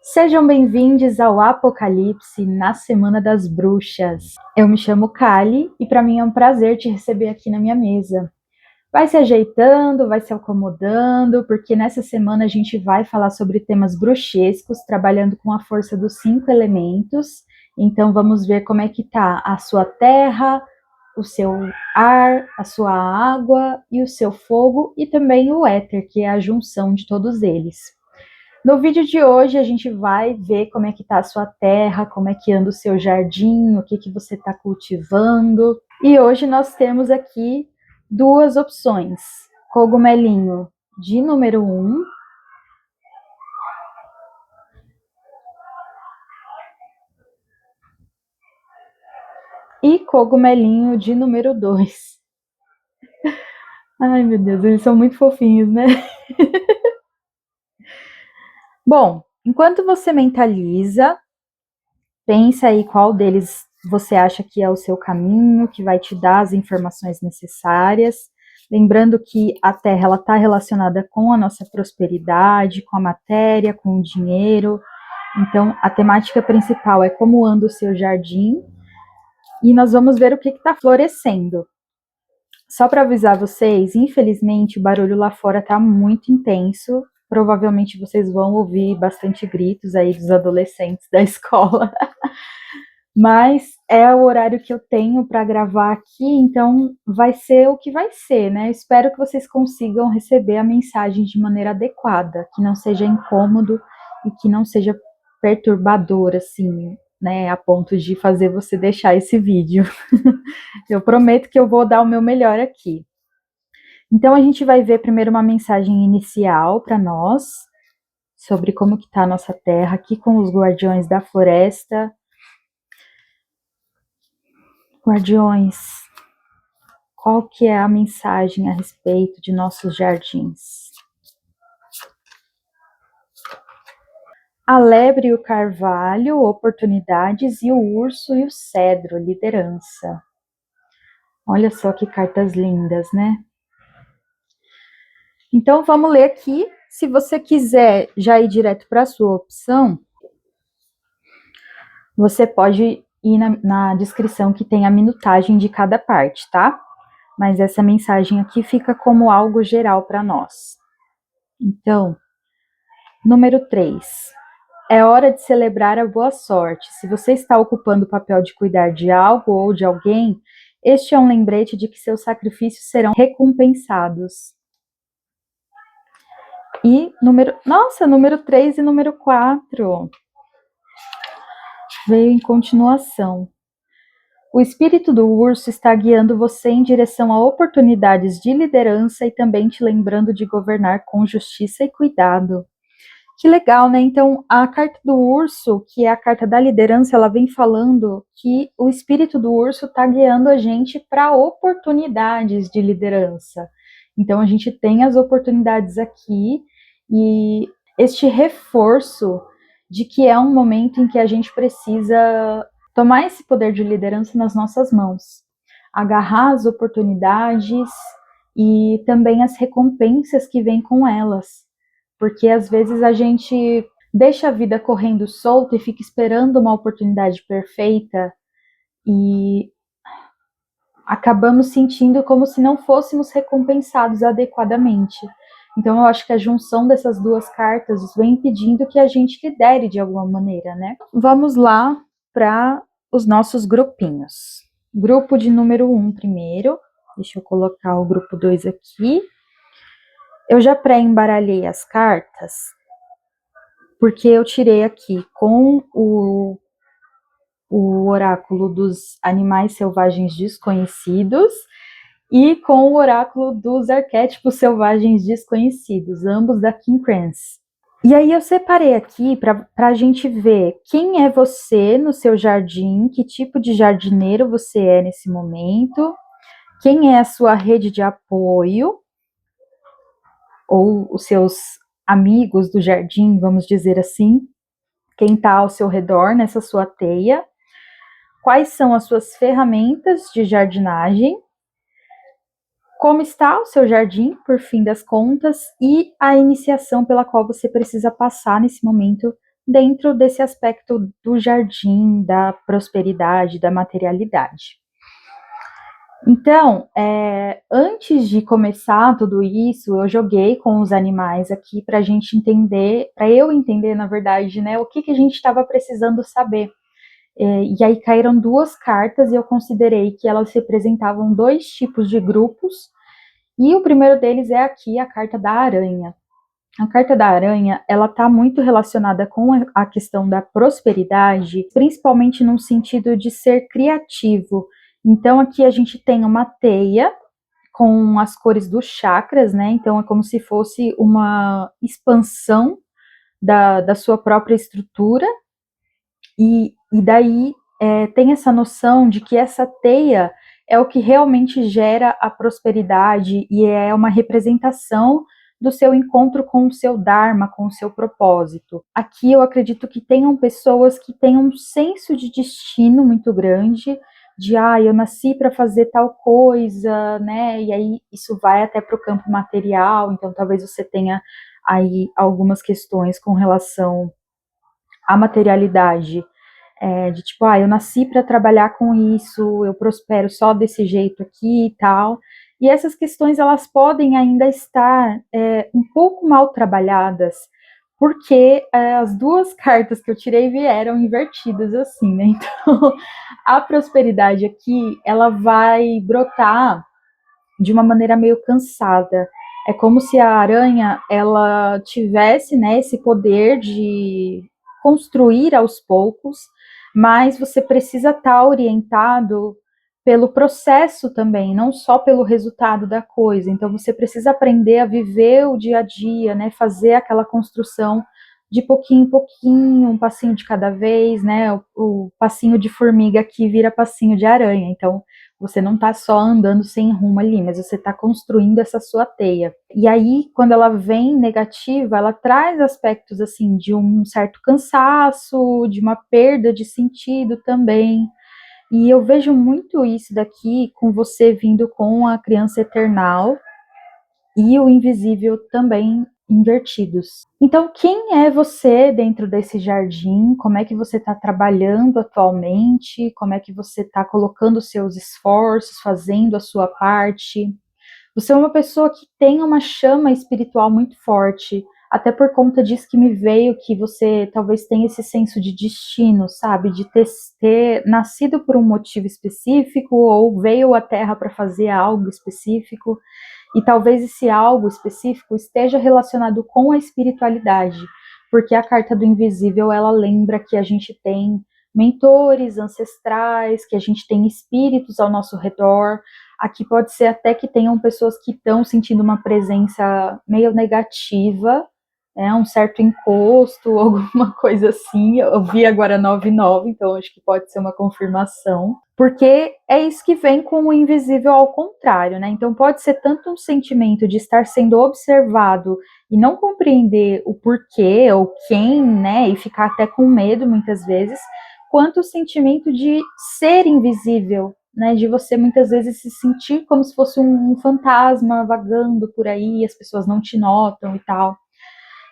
Sejam bem-vindos ao Apocalipse na Semana das Bruxas. Eu me chamo Kali e para mim é um prazer te receber aqui na minha mesa. Vai se ajeitando, vai se acomodando, porque nessa semana a gente vai falar sobre temas bruxescos, trabalhando com a força dos 5 elementos. Então vamos ver como é que tá a sua terra, o seu ar, a sua água e o seu fogo e também o éter, que é a junção de todos eles. No vídeo de hoje a gente vai ver como é que tá a sua terra, como é que anda o seu jardim, o que que você está cultivando. E hoje nós temos aqui duas opções: cogumelinho de número 1 e cogumelinho de número 2. Ai, meu Deus, eles são muito fofinhos, né? Bom, enquanto você mentaliza, pensa aí qual deles você acha que é o seu caminho, que vai te dar as informações necessárias. Lembrando que a Terra ela está relacionada com a nossa prosperidade, com a matéria, com o dinheiro. Então, a temática principal é como anda o seu jardim e nós vamos ver o que está florescendo. Só para avisar vocês, infelizmente o barulho lá fora está muito intenso. Provavelmente vocês vão ouvir bastante gritos aí dos adolescentes da escola. Mas é o horário que eu tenho para gravar aqui, então vai ser o que vai ser, né? Espero que vocês consigam receber a mensagem de maneira adequada, que não seja incômodo e que não seja perturbador, assim, né? A ponto de fazer você deixar esse vídeo. Eu prometo que eu vou dar o meu melhor aqui. Então a gente vai ver primeiro uma mensagem inicial para nós sobre como que tá a nossa terra aqui com os guardiões da floresta. Guardiões, qual que é a mensagem a respeito de nossos jardins? A lebre e o carvalho, oportunidades, e o urso e o cedro, liderança. Olha só que cartas lindas, né? Então vamos ler aqui. Se você quiser já ir direto para a sua opção, você pode ir na descrição que tem a minutagem de cada parte, tá? Mas essa mensagem aqui fica como algo geral para nós. Então, número 3. É hora de celebrar a boa sorte. Se você está ocupando o papel de cuidar de algo ou de alguém, este é um lembrete de que seus sacrifícios serão recompensados. E número 3 e número 4 veio em continuação. O espírito do urso está guiando você em direção a oportunidades de liderança e também te lembrando de governar com justiça e cuidado. Que legal, né? Então, a carta do urso, que é a carta da liderança, ela vem falando que o espírito do urso está guiando a gente para oportunidades de liderança. Então, a gente tem as oportunidades aqui e este reforço de que é um momento em que a gente precisa tomar esse poder de liderança nas nossas mãos, agarrar as oportunidades e também as recompensas que vêm com elas. Porque às vezes a gente deixa a vida correndo solta e fica esperando uma oportunidade perfeita e acabamos sentindo como se não fôssemos recompensados adequadamente. Então eu acho que a junção dessas duas cartas vem pedindo que a gente lidere de alguma maneira, né? Vamos lá para os nossos grupinhos. Grupo de número 1 primeiro. Deixa eu colocar o grupo 2 aqui. Eu já pré-embaralhei as cartas, porque eu tirei aqui com o oráculo dos animais selvagens desconhecidos e com o oráculo dos arquétipos selvagens desconhecidos, ambos da Kim Krans. E aí eu separei aqui para a gente ver quem é você no seu jardim, que tipo de jardineiro você é nesse momento, quem é a sua rede de apoio, ou os seus amigos do jardim, vamos dizer assim, quem está ao seu redor nessa sua teia, quais são as suas ferramentas de jardinagem, como está o seu jardim, por fim das contas, e a iniciação pela qual você precisa passar nesse momento dentro desse aspecto do jardim, da prosperidade, da materialidade. Então, antes de começar tudo isso, eu joguei com os animais aqui para a gente entender, para eu entender, na verdade, né, o que a gente estava precisando saber. E aí caíram duas cartas e eu considerei que elas representavam dois tipos de grupos. E o primeiro deles é aqui a carta da aranha. A carta da aranha, ela está muito relacionada com a questão da prosperidade, principalmente num sentido de ser criativo. Então aqui a gente tem uma teia com as cores dos chakras, né? Então é como se fosse uma expansão da sua própria estrutura. E daí tem essa noção de que essa teia é o que realmente gera a prosperidade e é uma representação do seu encontro com o seu Dharma, com o seu propósito. Aqui eu acredito que tenham pessoas que tenham um senso de destino muito grande, de eu nasci para fazer tal coisa, né? E aí isso vai até para o campo material, então talvez você tenha aí algumas questões com relação à materialidade, de tipo, eu nasci para trabalhar com isso, eu prospero só desse jeito aqui e tal. E essas questões, elas podem ainda estar um pouco mal trabalhadas, porque as duas cartas que eu tirei vieram invertidas assim, né? Então, a prosperidade aqui, ela vai brotar de uma maneira meio cansada. É como se a aranha, ela tivesse, né, esse poder de construir aos poucos, mas você precisa estar orientado pelo processo também, não só pelo resultado da coisa. Então você precisa aprender a viver o dia a dia, né, fazer aquela construção de pouquinho em pouquinho, um passinho de cada vez, né? O passinho de formiga aqui vira passinho de aranha. Então você não está só andando sem rumo ali, mas você está construindo essa sua teia. E aí, quando ela vem negativa, ela traz aspectos assim de um certo cansaço, de uma perda de sentido também. E eu vejo muito isso daqui com você vindo com a criança eternal e o invisível também invertidos. Então, quem é você dentro desse jardim? Como é que você está trabalhando atualmente? Como é que você está colocando seus esforços, fazendo a sua parte? Você é uma pessoa que tem uma chama espiritual muito forte, até por conta disso que me veio que você talvez tenha esse senso de destino, sabe? De ter nascido por um motivo específico ou veio à Terra para fazer algo específico. E talvez esse algo específico esteja relacionado com a espiritualidade, porque a carta do invisível, ela lembra que a gente tem mentores ancestrais, que a gente tem espíritos ao nosso redor. Aqui pode ser até que tenham pessoas que estão sentindo uma presença meio negativa, um certo encosto, alguma coisa assim. Eu vi agora 99, então acho que pode ser uma confirmação. Porque é isso que vem com o invisível ao contrário, né? Então pode ser tanto um sentimento de estar sendo observado e não compreender o porquê ou quem, né? E ficar até com medo muitas vezes, quanto o sentimento de ser invisível, né? De você muitas vezes se sentir como se fosse um fantasma vagando por aí, as pessoas não te notam e tal.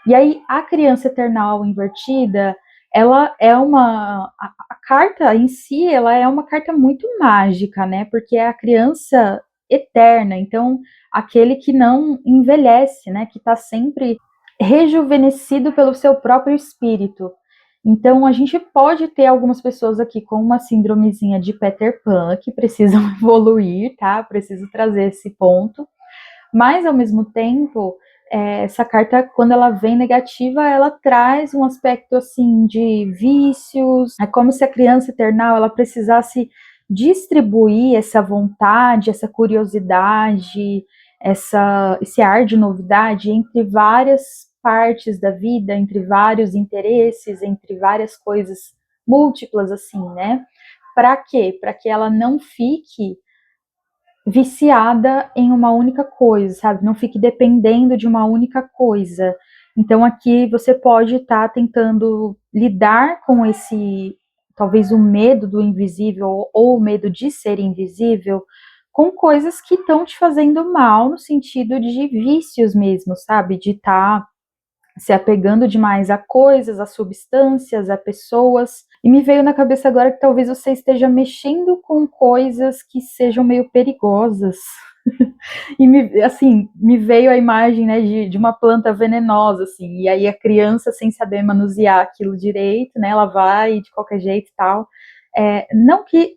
E aí, a criança eternal invertida, ela é uma. A carta em si, ela é uma carta muito mágica, né? Porque é a criança eterna, então, aquele que não envelhece, né? Que está sempre rejuvenescido pelo seu próprio espírito. Então, a gente pode ter algumas pessoas aqui com uma síndromezinha de Peter Pan que precisam evoluir, tá? Preciso trazer esse ponto. Mas, ao mesmo tempo, essa carta, quando ela vem negativa, ela traz um aspecto assim de vícios. É como se a criança eternal ela precisasse distribuir essa vontade, essa curiosidade, esse ar de novidade entre várias partes da vida, entre vários interesses, entre várias coisas múltiplas, assim, né? Para quê? Para que ela não fique viciada em uma única coisa, sabe? Não fique dependendo de uma única coisa. Então aqui você pode estar tentando lidar com esse, talvez o medo do invisível ou o medo de ser invisível, com coisas que estão te fazendo mal no sentido de vícios mesmo, sabe? De estar se apegando demais a coisas, a substâncias, a pessoas. E me veio na cabeça agora que talvez você esteja mexendo com coisas que sejam meio perigosas. E me veio a imagem, né, de uma planta venenosa, assim, e aí a criança, sem saber manusear aquilo direito, né, ela vai de qualquer jeito e tal. Não que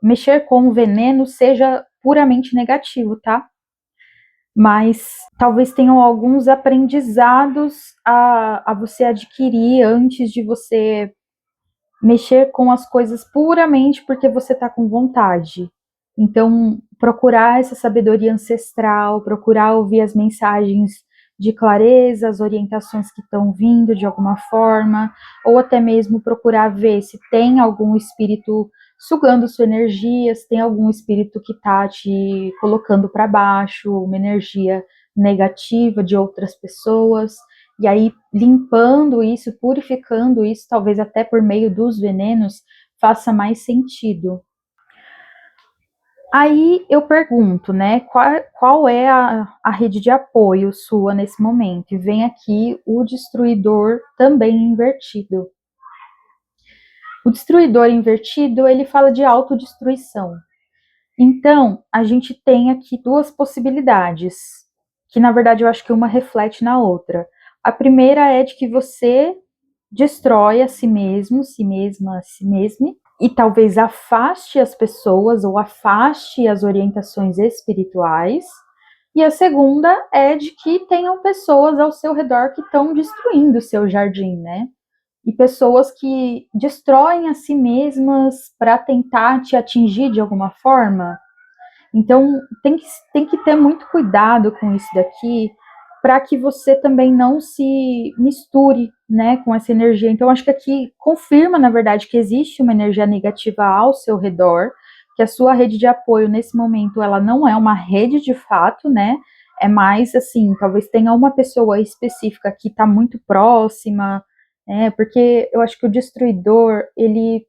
mexer com o veneno seja puramente negativo, tá? Mas talvez tenham alguns aprendizados a você adquirir antes de você mexer com as coisas puramente porque você está com vontade. Então, procurar essa sabedoria ancestral, procurar ouvir as mensagens de clareza, as orientações que estão vindo de alguma forma, ou até mesmo procurar ver se tem algum espírito sugando sua energia, se tem algum espírito que está te colocando para baixo, uma energia negativa de outras pessoas. E aí, limpando isso, purificando isso, talvez até por meio dos venenos, faça mais sentido. Aí eu pergunto, né, qual é a rede de apoio sua nesse momento? E vem aqui o destruidor também invertido. O destruidor invertido, ele fala de autodestruição. Então, a gente tem aqui duas possibilidades, que na verdade eu acho que uma reflete na outra. A primeira é de que você destrói a si mesmo, si mesma, si mesmo, e talvez afaste as pessoas ou afaste as orientações espirituais. E a segunda é de que tenham pessoas ao seu redor que estão destruindo o seu jardim, né? E pessoas que destroem a si mesmas para tentar te atingir de alguma forma. Então, tem que ter muito cuidado com isso daqui, para que você também não se misture, né, com essa energia. Então, acho que aqui confirma, na verdade, que existe uma energia negativa ao seu redor, que a sua rede de apoio, nesse momento, ela não é uma rede de fato, né, é mais, assim, talvez tenha uma pessoa específica que está muito próxima, né, porque eu acho que o destruidor, ele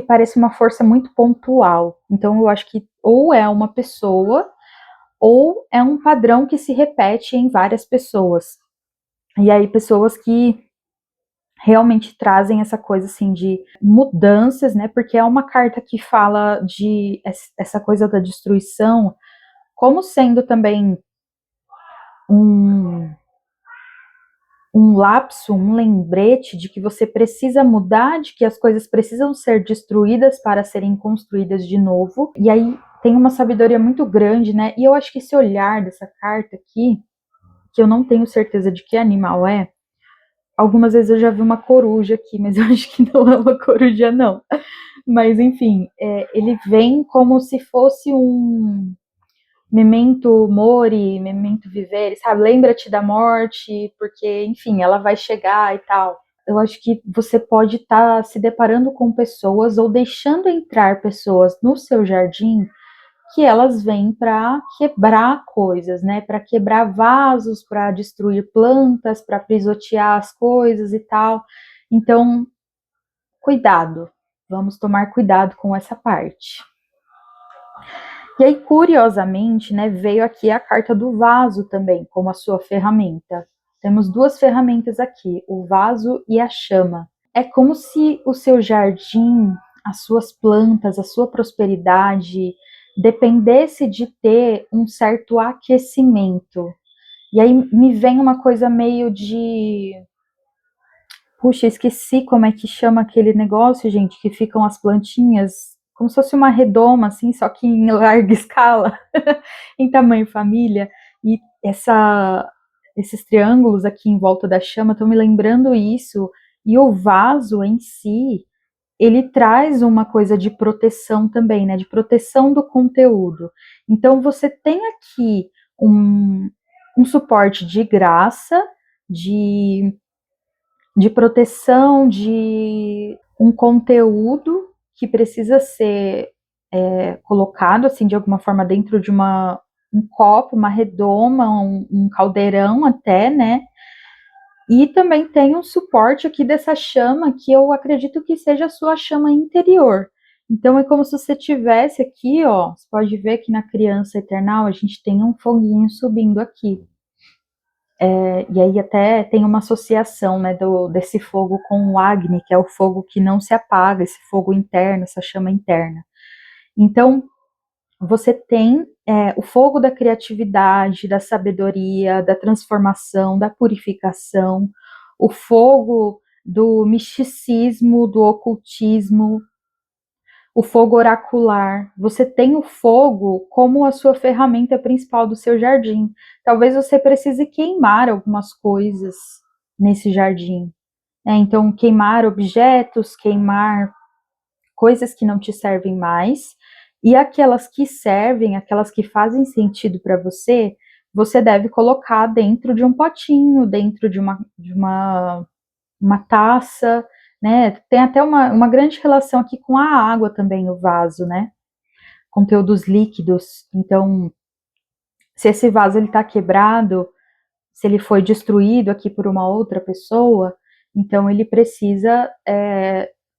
parece uma força muito pontual. Então, eu acho que ou é uma pessoa ou é um padrão que se repete em várias pessoas. E aí, pessoas que realmente trazem essa coisa assim de mudanças, né? Porque é uma carta que fala de essa coisa da destruição como sendo também um, um lapso, um lembrete de que você precisa mudar, de que as coisas precisam ser destruídas para serem construídas de novo. E aí tem uma sabedoria muito grande, né? E eu acho que esse olhar dessa carta aqui, que eu não tenho certeza de que animal é, algumas vezes eu já vi uma coruja aqui, mas eu acho que não é uma coruja, não. Mas enfim, ele vem como se fosse um memento mori, memento vivere, sabe? Lembra-te da morte, porque, enfim, ela vai chegar e tal. Eu acho que você pode estar se deparando com pessoas ou deixando entrar pessoas no seu jardim que elas vêm para quebrar coisas, né? Para quebrar vasos, para destruir plantas, para pisotear as coisas e tal. Então, cuidado. Vamos tomar cuidado com essa parte. E aí, curiosamente, né, veio aqui a carta do vaso também, como a sua ferramenta. Temos duas ferramentas aqui, o vaso e a chama. É como se o seu jardim, as suas plantas, a sua prosperidade dependesse de ter um certo aquecimento. E aí me vem uma coisa meio de... Puxa, esqueci como é que chama aquele negócio, gente, que ficam as plantinhas, como se fosse uma redoma, assim, só que em larga escala, em tamanho família. E esses triângulos aqui em volta da chama estão me lembrando isso. E o vaso em si, ele traz uma coisa de proteção também, né? De proteção do conteúdo. Então, você tem aqui um suporte de graça, de proteção de um conteúdo que precisa ser colocado assim de alguma forma dentro de um copo, uma redoma, um caldeirão até, né? E também tem um suporte aqui dessa chama que eu acredito que seja a sua chama interior. Então é como se você tivesse aqui, ó, você pode ver que na criança eternal a gente tem um foguinho subindo aqui. E aí até tem uma associação, né, desse fogo com o Agni, que é o fogo que não se apaga, esse fogo interno, essa chama interna. Então, você tem o fogo da criatividade, da sabedoria, da transformação, da purificação, o fogo do misticismo, do ocultismo, o fogo oracular. Você tem o fogo como a sua ferramenta principal do seu jardim. Talvez você precise queimar algumas coisas nesse jardim. Então, queimar objetos, queimar coisas que não te servem mais, e aquelas que servem, aquelas que fazem sentido para você, você deve colocar dentro de um potinho, dentro de uma taça, né? Tem até uma grande relação aqui com a água também, o vaso, né? Conteúdos líquidos. Então, se esse vaso ele está quebrado, se ele foi destruído aqui por uma outra pessoa, então ele precisa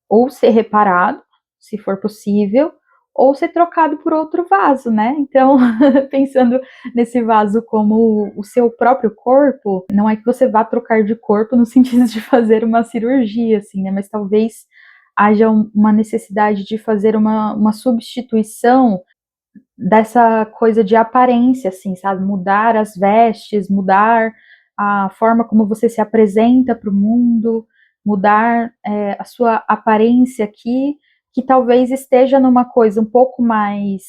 ou ser reparado, se for possível, ou ser trocado por outro vaso, né? Então, pensando nesse vaso como o seu próprio corpo, não é que você vá trocar de corpo no sentido de fazer uma cirurgia, assim, né? Mas talvez haja uma necessidade de fazer uma substituição dessa coisa de aparência, assim, sabe? Mudar as vestes, mudar a forma como você se apresenta para o mundo, mudar a sua aparência aqui, que talvez esteja numa coisa um pouco mais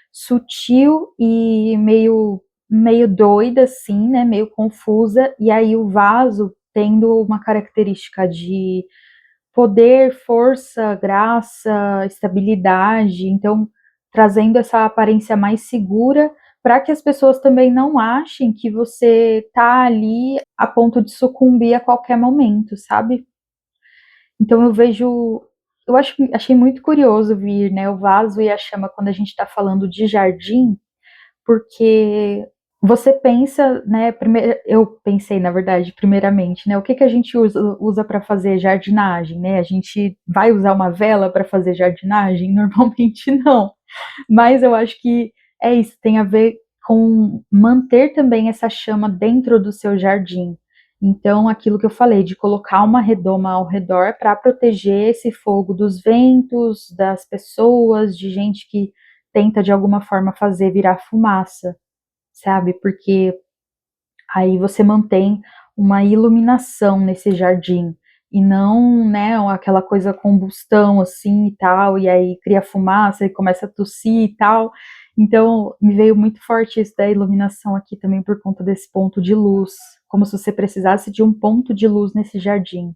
sutil e meio doida, assim, né? Meio confusa, e aí o vaso tendo uma característica de poder, força, graça, estabilidade, então trazendo essa aparência mais segura para que as pessoas também não achem que você está ali a ponto de sucumbir a qualquer momento, sabe? Então achei muito curioso vir, né, o vaso e a chama quando a gente está falando de jardim, porque você pensa, né, eu pensei, na verdade, primeiramente, né, o que a gente usa para fazer jardinagem, né? A gente vai usar uma vela para fazer jardinagem? Normalmente não. Mas eu acho que é isso, tem a ver com manter também essa chama dentro do seu jardim. Então, aquilo que eu falei, de colocar uma redoma ao redor para proteger esse fogo dos ventos, das pessoas, de gente que tenta de alguma forma fazer virar fumaça, sabe? Porque aí você mantém uma iluminação nesse jardim e não, né, aquela coisa combustão assim e tal, e aí cria fumaça e começa a tossir e tal. Então, me veio muito forte isso da iluminação aqui também por conta desse ponto de luz, como se você precisasse de um ponto de luz nesse jardim.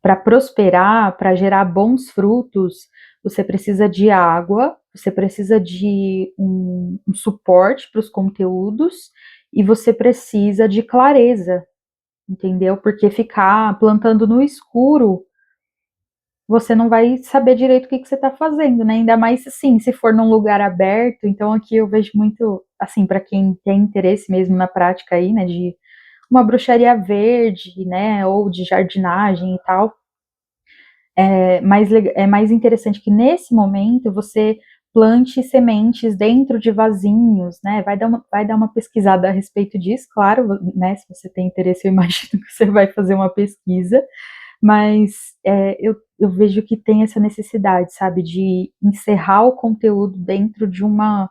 Para prosperar, para gerar bons frutos, você precisa de água, você precisa de um suporte para os conteúdos e você precisa de clareza, entendeu? Porque ficar plantando no escuro, você não vai saber direito o que você está fazendo, né? Ainda mais assim, se for num lugar aberto. Então aqui eu vejo muito, assim, para quem tem interesse mesmo na prática aí, né, de uma bruxaria verde, né, ou de jardinagem e tal, é mais interessante que nesse momento você plante sementes dentro de vasinhos, né? Vai dar uma pesquisada a respeito disso, claro, né? Se você tem interesse, eu imagino que você vai fazer uma pesquisa, mas eu vejo que tem essa necessidade, sabe, de encerrar o conteúdo dentro de uma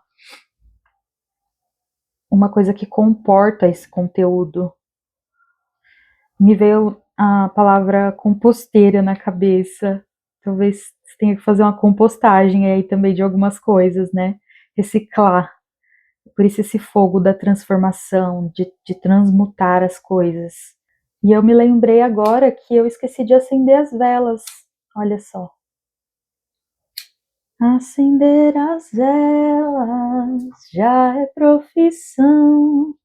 coisa que comporta esse conteúdo. Me veio a palavra composteira na cabeça. Talvez você tenha que fazer uma compostagem aí também de algumas coisas, né? Reciclar. Por isso esse fogo da transformação, de transmutar as coisas. E eu me lembrei agora que eu esqueci de acender as velas. Olha só. Acender as velas já é profissão.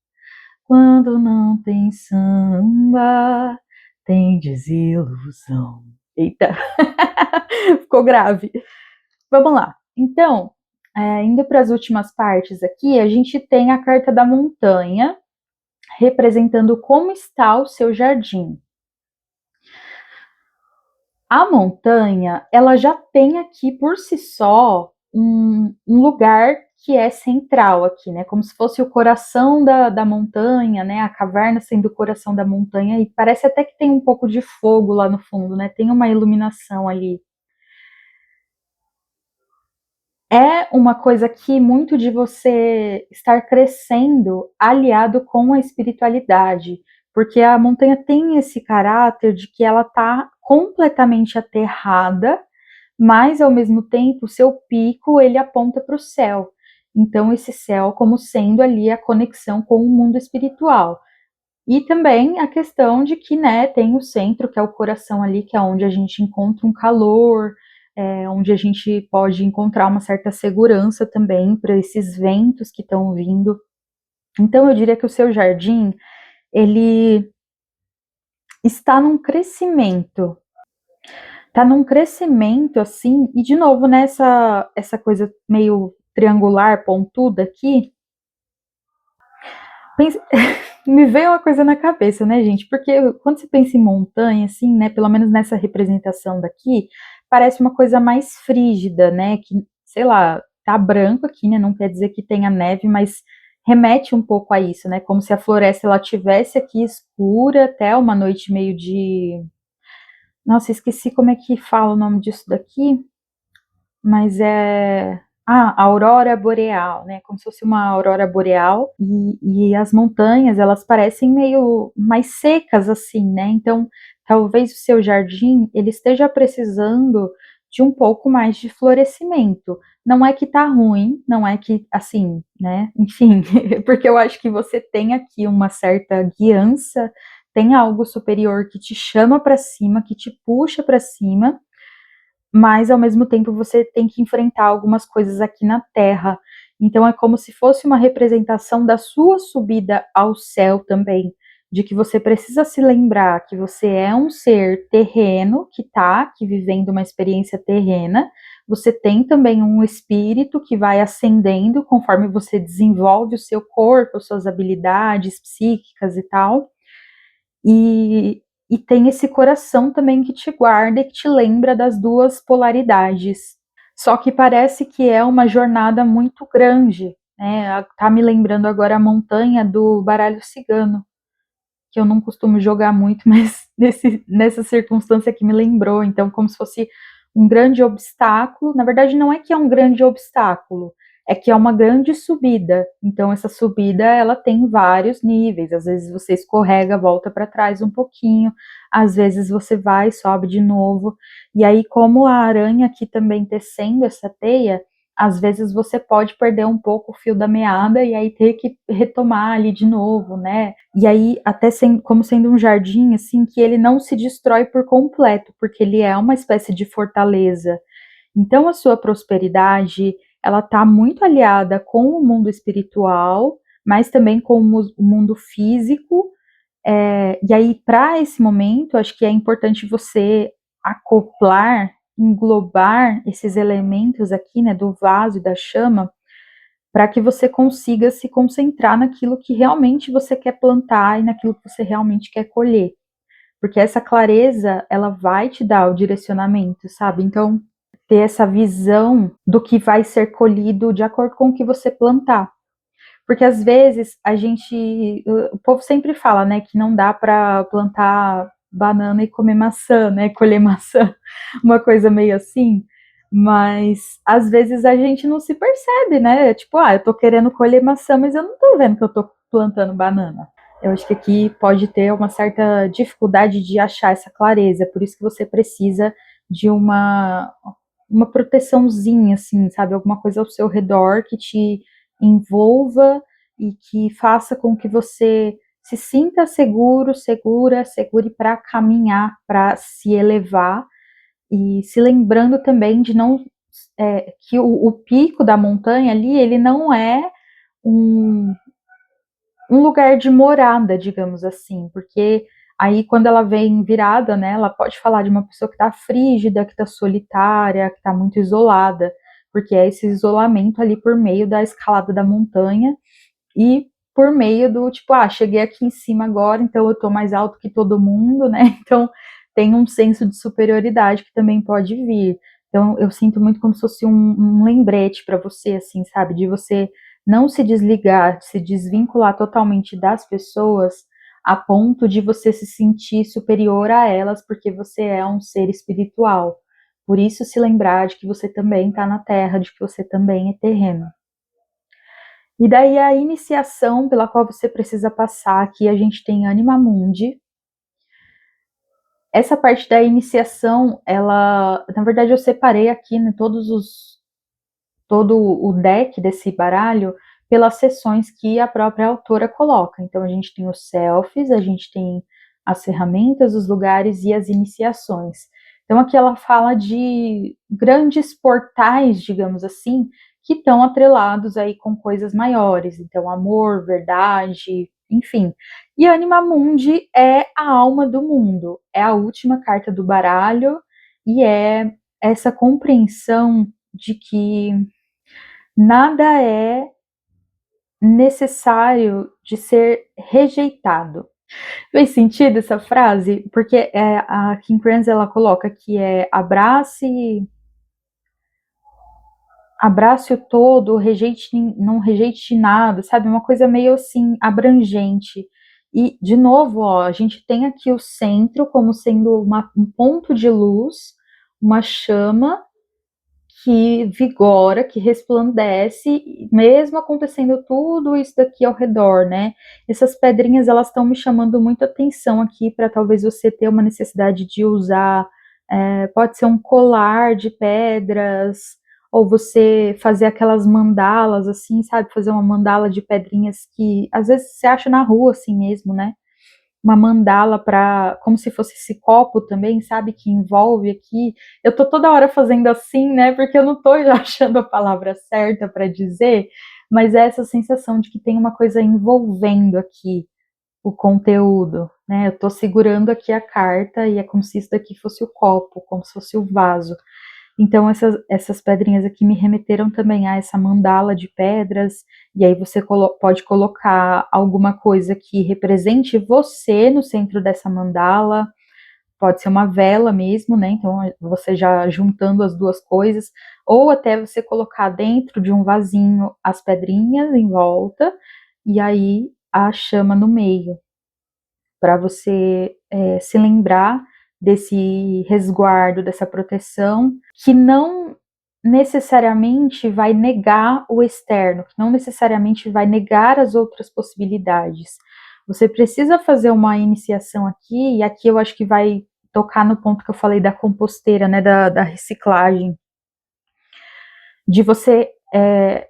Quando não tem samba, tem desilusão. Eita, ficou grave. Vamos lá. Então, indo para as últimas partes aqui, a gente tem a carta da montanha, representando como está o seu jardim. A montanha, ela já tem aqui por si só um lugar que é central aqui, né? Como se fosse o coração da montanha, né? A caverna sendo o coração da montanha, e parece até que tem um pouco de fogo lá no fundo, né? Tem uma iluminação ali. É uma coisa que muito de você estar crescendo aliado com a espiritualidade, porque a montanha tem esse caráter de que ela está completamente aterrada, mas ao mesmo tempo o seu pico ele aponta para o céu. Então esse céu como sendo ali a conexão com o mundo espiritual. E também a questão de que, né, tem o centro, que é o coração ali, que é onde a gente encontra um calor, onde a gente pode encontrar uma certa segurança também para esses ventos que estão vindo. Então eu diria que o seu jardim, ele está num crescimento. Tá num crescimento assim, e de novo nessa essa coisa meio triangular, pontuda aqui, me veio uma coisa na cabeça, né, gente? Porque quando você pensa em montanha, assim, né, pelo menos nessa representação daqui, parece uma coisa mais frígida, né? Que, sei lá, tá branco aqui, né? Não quer dizer que tenha neve, mas remete um pouco a isso, né? Como se a floresta ela tivesse aqui escura até uma noite meio de. Nossa, esqueci como é que fala o nome disso daqui, mas é. Ah, a aurora boreal, né? Como se fosse uma aurora boreal e as montanhas elas parecem meio mais secas assim, né? Então talvez o seu jardim ele esteja precisando de um pouco mais de florescimento. Não é que tá ruim, não é que assim, né? Enfim, porque eu acho que você tem aqui uma certa guiança, tem algo superior que te chama para cima, que te puxa para cima, mas ao mesmo tempo você tem que enfrentar algumas coisas aqui na Terra. Então é como se fosse uma representação da sua subida ao céu também, de que você precisa se lembrar que você é um ser terreno que está aqui vivendo uma experiência terrena. Você tem também um espírito que vai ascendendo conforme você desenvolve o seu corpo, suas habilidades psíquicas e tal. E tem esse coração também que te guarda e que te lembra das duas polaridades. Só que parece que é uma jornada muito grande, né? Tá me lembrando agora a montanha do baralho cigano, que eu não costumo jogar muito, mas nessa circunstância que me lembrou. Então, como se fosse um grande obstáculo. Na verdade, não é que é um grande obstáculo, é que é uma grande subida. Então, essa subida ela tem vários níveis. Às vezes você escorrega, volta para trás um pouquinho, às vezes você vai, sobe de novo. E aí, como a aranha aqui também tecendo essa teia, às vezes você pode perder um pouco o fio da meada e aí ter que retomar ali de novo, né? E aí, até como sendo um jardim, assim, que ele não se destrói por completo, porque ele é uma espécie de fortaleza. Então, a sua prosperidade, ela está muito aliada com o mundo espiritual, mas também com o mundo físico. E aí, para esse momento, acho que é importante você acoplar, englobar esses elementos aqui, né, do vaso e da chama, para que você consiga se concentrar naquilo que realmente você quer plantar e naquilo que você realmente quer colher. Porque essa clareza, ela vai te dar o direcionamento, sabe? Então, ter essa visão do que vai ser colhido de acordo com o que você plantar. Porque às vezes a gente, o povo sempre fala, né, que não dá para plantar banana e comer maçã, né, colher maçã, uma coisa meio assim. Mas às vezes a gente não se percebe, né? Tipo, eu tô querendo colher maçã, mas eu não tô vendo que eu tô plantando banana. Eu acho que aqui pode ter uma certa dificuldade de achar essa clareza, por isso que você precisa de uma proteçãozinha, assim, sabe? Alguma coisa ao seu redor que te envolva e que faça com que você se sinta seguro, segure para caminhar, para se elevar e se lembrando também de não que o pico da montanha ali ele não é um, um lugar de morada, digamos assim, porque aí quando ela vem virada, né, ela pode falar de uma pessoa que está frígida, que está solitária, que está muito isolada, porque é esse isolamento ali por meio da escalada da montanha e por meio do tipo, cheguei aqui em cima agora, então eu tô mais alto que todo mundo, né? Então tem um senso de superioridade que também pode vir. Então, eu sinto muito como se fosse um lembrete para você, assim, sabe? De você não se desligar, se desvincular totalmente das pessoas a ponto de você se sentir superior a elas porque você é um ser espiritual. Por isso, se lembrar de que você também está na Terra, de que você também é terreno. E daí a iniciação pela qual você precisa passar, aqui a gente tem Anima Mundi. Essa parte da iniciação, ela, na verdade eu separei aqui, né, todo o deck desse baralho pelas seções que a própria autora coloca. Então a gente tem os selfies, a gente tem as ferramentas, os lugares e as iniciações. Então aqui ela fala de grandes portais, digamos assim, que estão atrelados aí com coisas maiores. Então amor, verdade, enfim. E Anima Mundi é a alma do mundo, é a última carta do baralho e é essa compreensão de que nada é necessário de ser rejeitado. Fez sentido essa frase? Porque a Kim Kranz, ela coloca que é abrace o todo, rejeite, não rejeite nada, sabe? Uma coisa meio assim, abrangente. E, de novo, ó, a gente tem aqui o centro como sendo um ponto de luz, uma chama que vigora, que resplandece, mesmo acontecendo tudo isso daqui ao redor, né? Essas pedrinhas, elas estão me chamando muito atenção aqui para talvez você ter uma necessidade de usar, pode ser um colar de pedras, ou você fazer aquelas mandalas, assim, sabe? Fazer uma mandala de pedrinhas que às vezes você acha na rua, assim mesmo, né? Uma mandala para, como se fosse esse copo também, sabe, que envolve aqui. Eu tô toda hora fazendo assim, né, porque eu não tô achando a palavra certa para dizer, mas é essa sensação de que tem uma coisa envolvendo aqui o conteúdo, né? Eu tô segurando aqui a carta e é como se isso daqui fosse o copo, como se fosse o vaso. Então, essas pedrinhas aqui me remeteram também a essa mandala de pedras, e aí você pode colocar alguma coisa que represente você no centro dessa mandala, pode ser uma vela mesmo, né? Então, você já juntando as duas coisas, ou até você colocar dentro de um vasinho as pedrinhas em volta, e aí a chama no meio, para você se lembrar desse resguardo, dessa proteção, que não necessariamente vai negar o externo, que não necessariamente vai negar as outras possibilidades. Você precisa fazer uma iniciação aqui, e aqui eu acho que vai tocar no ponto que eu falei da composteira, né, da reciclagem, de você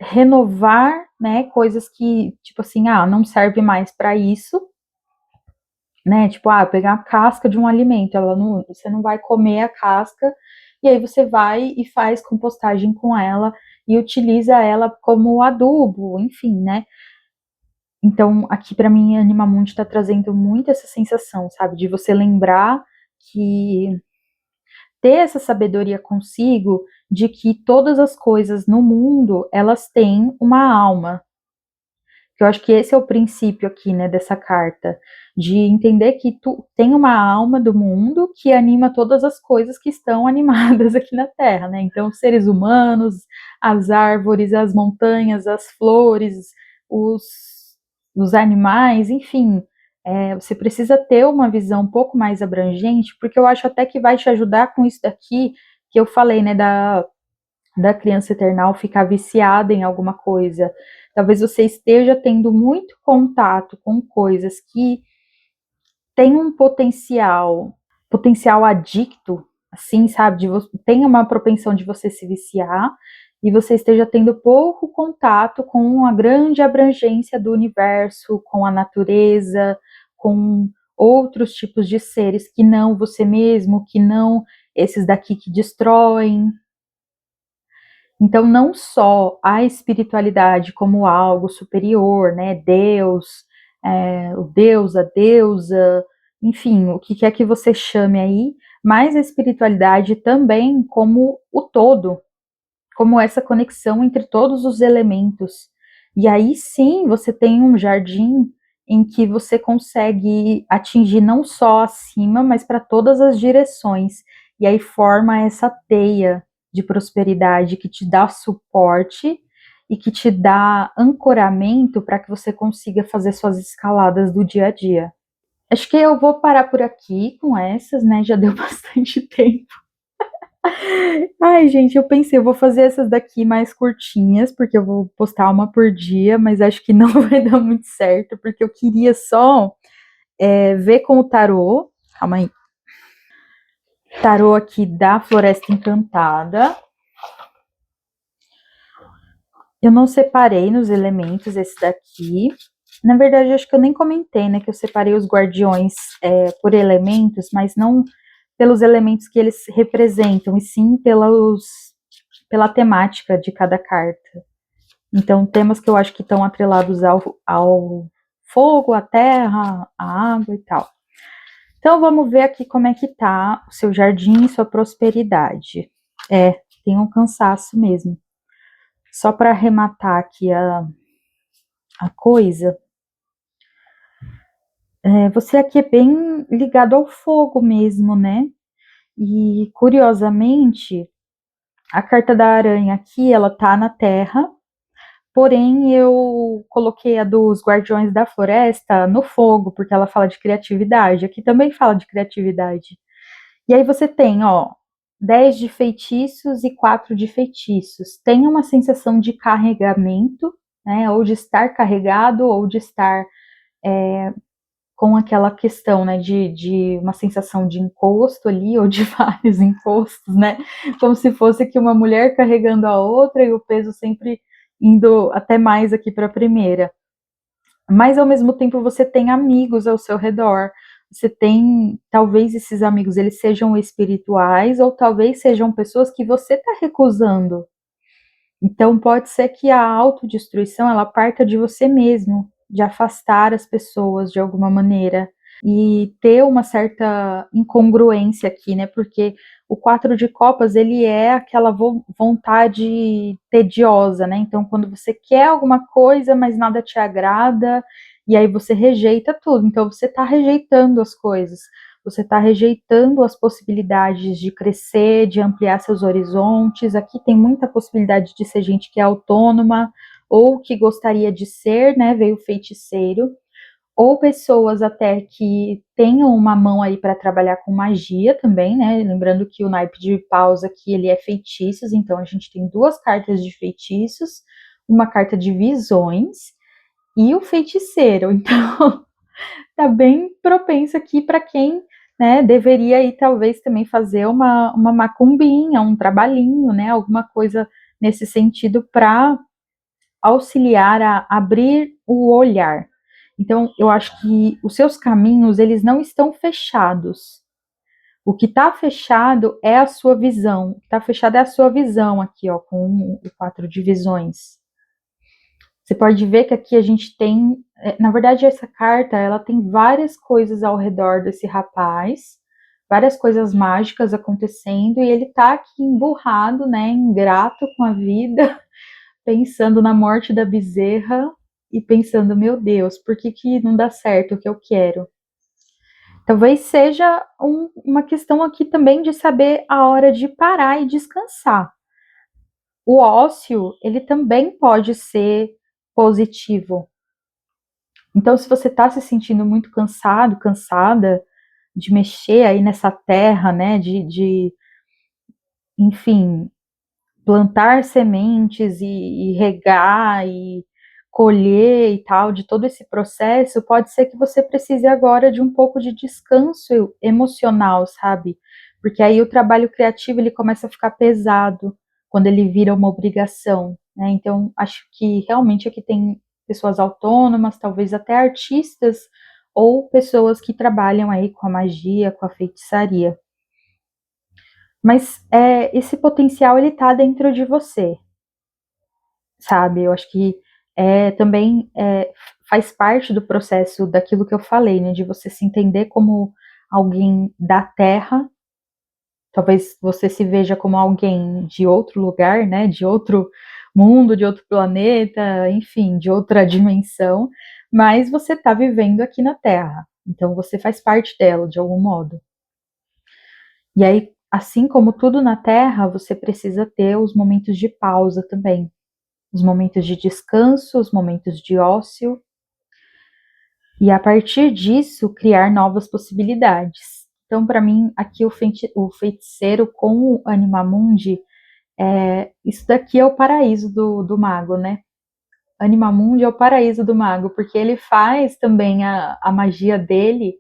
renovar, né, coisas que, tipo assim, não serve mais para isso, né? Tipo, pegar a casca de um alimento, você não vai comer a casca, e aí você vai e faz compostagem com ela e utiliza ela como adubo, enfim, né? Então, aqui para mim, a Animamundi está trazendo muito essa sensação, sabe? De você lembrar que ter essa sabedoria consigo de que todas as coisas no mundo, elas têm uma alma, que eu acho que esse é o princípio aqui, né, dessa carta, de entender que tu tem uma alma do mundo que anima todas as coisas que estão animadas aqui na Terra, né? Então, os seres humanos, as árvores, as montanhas, as flores, os, os animais, enfim. Você precisa ter uma visão um pouco mais abrangente, porque eu acho até que vai te ajudar com isso daqui que eu falei, né, da criança eternal ficar viciada em alguma coisa. Talvez você esteja tendo muito contato com coisas que têm um potencial adicto, assim, sabe? Tem uma propensão de você se viciar e você esteja tendo pouco contato com a grande abrangência do universo, com a natureza, com outros tipos de seres que não você mesmo, que não esses daqui que destroem. Então, não só a espiritualidade como algo superior, né? Deus, o Deus, a deusa, enfim, o que quer que você chame aí, mas a espiritualidade também como o todo, como essa conexão entre todos os elementos. E aí sim você tem um jardim em que você consegue atingir não só acima, mas para todas as direções. E aí forma essa teia de prosperidade, que te dá suporte e que te dá ancoramento para que você consiga fazer suas escaladas do dia a dia. Acho que eu vou parar por aqui com essas, né? Já deu bastante tempo. Ai, gente, eu pensei, eu vou fazer essas daqui mais curtinhas, porque eu vou postar uma por dia, mas acho que não vai dar muito certo, porque eu queria só ver com o tarô. Calma aí. Tarô aqui da Floresta Encantada. Eu não separei nos elementos esse daqui. Na verdade, acho que eu nem comentei, né? Que eu separei os guardiões por elementos, mas não pelos elementos que eles representam, e sim pela temática de cada carta. Então, temas que eu acho que estão atrelados ao fogo, à terra, à água e tal. Então, vamos ver aqui como é que tá o seu jardim e sua prosperidade. Tem um cansaço mesmo. Só para arrematar aqui a coisa, você aqui é bem ligado ao fogo mesmo, né? E, curiosamente, a carta da aranha aqui, ela tá na terra, porém eu coloquei a dos Guardiões da Floresta no fogo, porque ela fala de criatividade. Aqui também fala de criatividade. E aí você tem, ó, 10 de feitiços e 4 de feitiços. Tem uma sensação de carregamento, né? Ou de estar carregado, ou de estar com aquela questão, né, de uma sensação de encosto ali, ou de vários encostos, né, como se fosse que uma mulher carregando a outra e o peso sempre indo até mais aqui para a primeira. Mas ao mesmo tempo você tem amigos ao seu redor, você tem, talvez esses amigos eles sejam espirituais, ou talvez sejam pessoas que você está recusando. Então pode ser que a autodestruição ela parta de você mesmo, de afastar as pessoas de alguma maneira e ter uma certa incongruência aqui, né? Porque o 4 de copas, ele é aquela vontade tediosa, né? Então, quando você quer alguma coisa, mas nada te agrada, e aí você rejeita tudo. Então, você está rejeitando as coisas, você está rejeitando as possibilidades de crescer, de ampliar seus horizontes. Aqui tem muita possibilidade de ser gente que é autônoma ou que gostaria de ser, né? Veio o feiticeiro ou pessoas até que tenham uma mão aí para trabalhar com magia também, né? Lembrando que o naipe de paus aqui ele é feitiços, então a gente tem duas cartas de feitiços, uma carta de visões e o feiticeiro. Então tá bem propenso aqui para quem, né, deveria aí talvez também fazer uma macumbinha, um trabalhinho, né? Alguma coisa nesse sentido para auxiliar a abrir o olhar. Então, eu acho que os seus caminhos, eles não estão fechados. O que está fechado é a sua visão. O que está fechado é a sua visão aqui, ó, com o 4 de visões. Você pode ver que aqui a gente tem, na verdade, essa carta, ela tem várias coisas ao redor desse rapaz, várias coisas mágicas acontecendo, e ele tá aqui emburrado, né, ingrato com a vida, pensando na morte da bezerra e pensando, meu Deus, por que não dá certo o que eu quero? Talvez seja uma questão aqui também de saber a hora de parar e descansar. O ócio, ele também pode ser positivo. Então, se você está se sentindo muito cansado, cansada de mexer aí nessa terra, né, enfim, plantar sementes e regar e colher e tal, de todo esse processo, pode ser que você precise agora de um pouco de descanso emocional, sabe? Porque aí o trabalho criativo ele começa a ficar pesado quando ele vira uma obrigação, né? Então, acho que realmente aqui tem pessoas autônomas, talvez até artistas ou pessoas que trabalham aí com a magia, com a feitiçaria. Mas esse potencial ele tá dentro de você, sabe? Eu acho que também faz parte do processo daquilo que eu falei, né? De você se entender como alguém da Terra, talvez você se veja como alguém de outro lugar, né? De outro mundo, de outro planeta, enfim, de outra dimensão, mas você está vivendo aqui na Terra, então você faz parte dela de algum modo. E aí, assim como tudo na Terra, você precisa ter os momentos de pausa também. Os momentos de descanso, os momentos de ócio. E a partir disso, criar novas possibilidades. Então, para mim, aqui o feiticeiro com o Animamundi, isso daqui é o paraíso do mago, né? Animamundi é o paraíso do mago, porque ele faz também a magia dele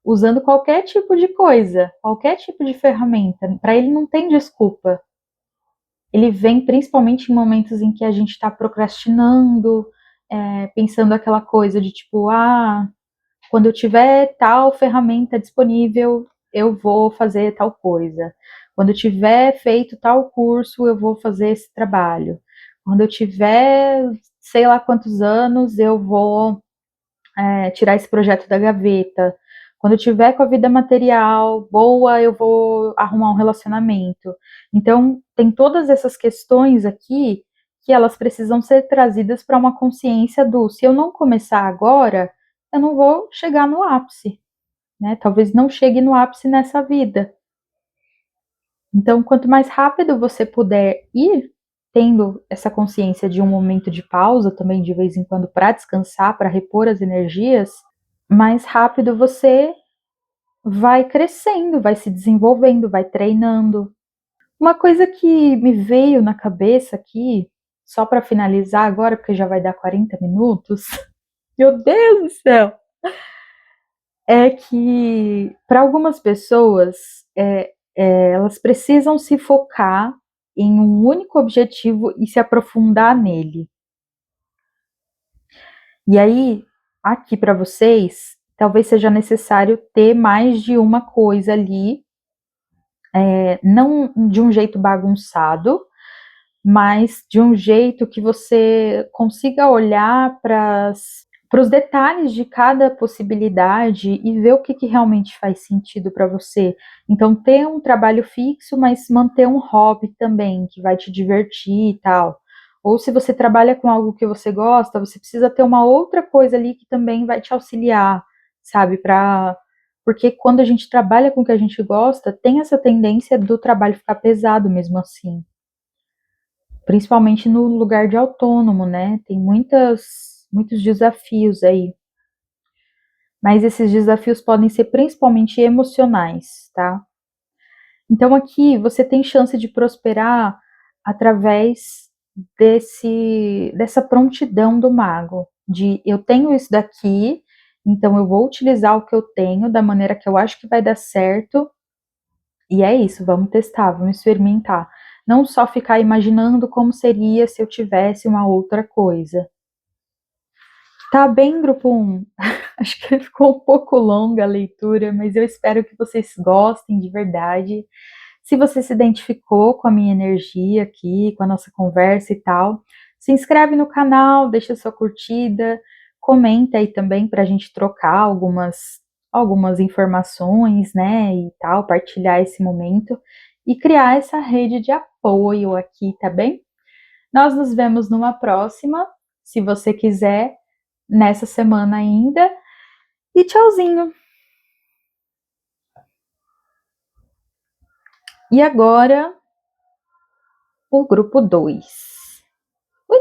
usando qualquer tipo de coisa, qualquer tipo de ferramenta. Para ele não tem desculpa. Ele vem principalmente em momentos em que a gente está procrastinando, pensando aquela coisa de tipo, quando eu tiver tal ferramenta disponível, eu vou fazer tal coisa. Quando eu tiver feito tal curso, eu vou fazer esse trabalho. Quando eu tiver sei lá quantos anos, eu vou tirar esse projeto da gaveta. Quando eu tiver com a vida material boa, eu vou arrumar um relacionamento. Então, tem todas essas questões aqui que elas precisam ser trazidas para uma consciência do se eu não começar agora, eu não vou chegar no ápice, né? Talvez não chegue no ápice nessa vida. Então, quanto mais rápido você puder ir tendo essa consciência de um momento de pausa também de vez em quando para descansar, para repor as energias, mais rápido você vai crescendo, vai se desenvolvendo, vai treinando. Uma coisa que me veio na cabeça aqui, só para finalizar agora, porque já vai dar 40 minutos, meu Deus do céu, é que para algumas pessoas elas precisam se focar em um único objetivo e se aprofundar nele. E aí, aqui para vocês, talvez seja necessário ter mais de uma coisa ali, não de um jeito bagunçado, mas de um jeito que você consiga olhar para os detalhes de cada possibilidade e ver o que realmente faz sentido para você. Então, ter um trabalho fixo, mas manter um hobby também, que vai te divertir e tal. Ou se você trabalha com algo que você gosta, você precisa ter uma outra coisa ali que também vai te auxiliar, sabe? Porque quando a gente trabalha com o que a gente gosta, tem essa tendência do trabalho ficar pesado mesmo assim. Principalmente no lugar de autônomo, né? Tem muitos desafios aí. Mas esses desafios podem ser principalmente emocionais, tá? Então aqui você tem chance de prosperar através dessa prontidão do mago, de eu tenho isso daqui, então eu vou utilizar o que eu tenho da maneira que eu acho que vai dar certo, e é isso, vamos testar, vamos experimentar. Não só ficar imaginando como seria se eu tivesse uma outra coisa. Tá bem, grupo 1. Acho que ficou um pouco longa a leitura, mas eu espero que vocês gostem de verdade. Se você se identificou com a minha energia aqui, com a nossa conversa e tal, se inscreve no canal, deixa sua curtida, comenta aí também para a gente trocar algumas informações, né, e tal, partilhar esse momento e criar essa rede de apoio aqui, tá bem? Nós nos vemos numa próxima, se você quiser, nessa semana ainda. E tchauzinho! E agora, o grupo 2. Ui.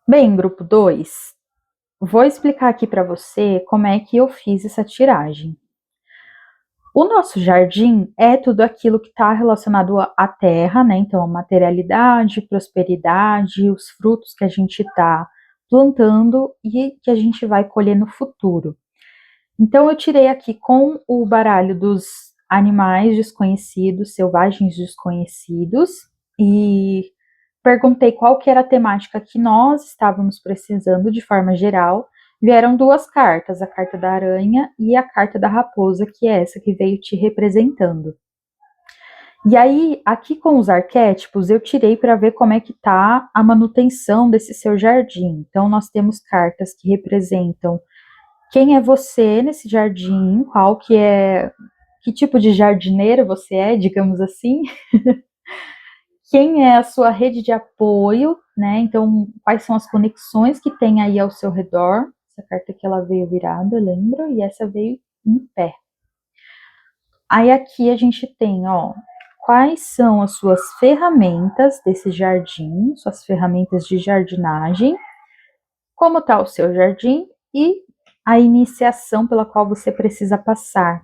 Bem, grupo 2, vou explicar aqui para você como é que eu fiz essa tiragem. O nosso jardim é tudo aquilo que está relacionado à terra, né? Então, a materialidade, prosperidade, os frutos que a gente está plantando e que a gente vai colher no futuro. Então, eu tirei aqui com o baralho dos animais desconhecidos, selvagens desconhecidos, e perguntei qual que era a temática que nós estávamos precisando de forma geral. Vieram duas cartas, a carta da aranha e a carta da raposa, que é essa que veio te representando. E aí, aqui com os arquétipos, eu tirei para ver como é que tá a manutenção desse seu jardim. Então, nós temos cartas que representam quem é você nesse jardim, que tipo de jardineiro você é, digamos assim, quem é a sua rede de apoio, né? Então, quais são as conexões que tem aí ao seu redor. Essa carta aqui ela veio virada, lembra? E essa veio em pé. Aí aqui a gente tem, ó, quais são as suas ferramentas desse jardim, suas ferramentas de jardinagem, como está o seu jardim e a iniciação pela qual você precisa passar.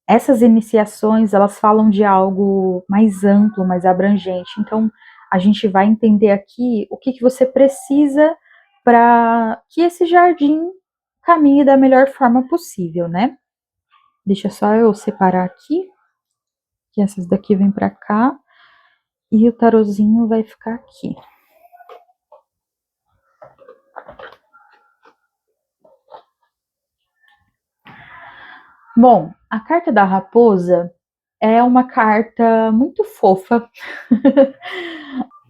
Essas iniciações, elas falam de algo mais amplo, mais abrangente. Então, a gente vai entender aqui o que você precisa para que esse jardim caminhe da melhor forma possível, né? Deixa só eu separar aqui, que essas daqui vêm para cá e o tarozinho vai ficar aqui. Bom, a carta da raposa é uma carta muito fofa.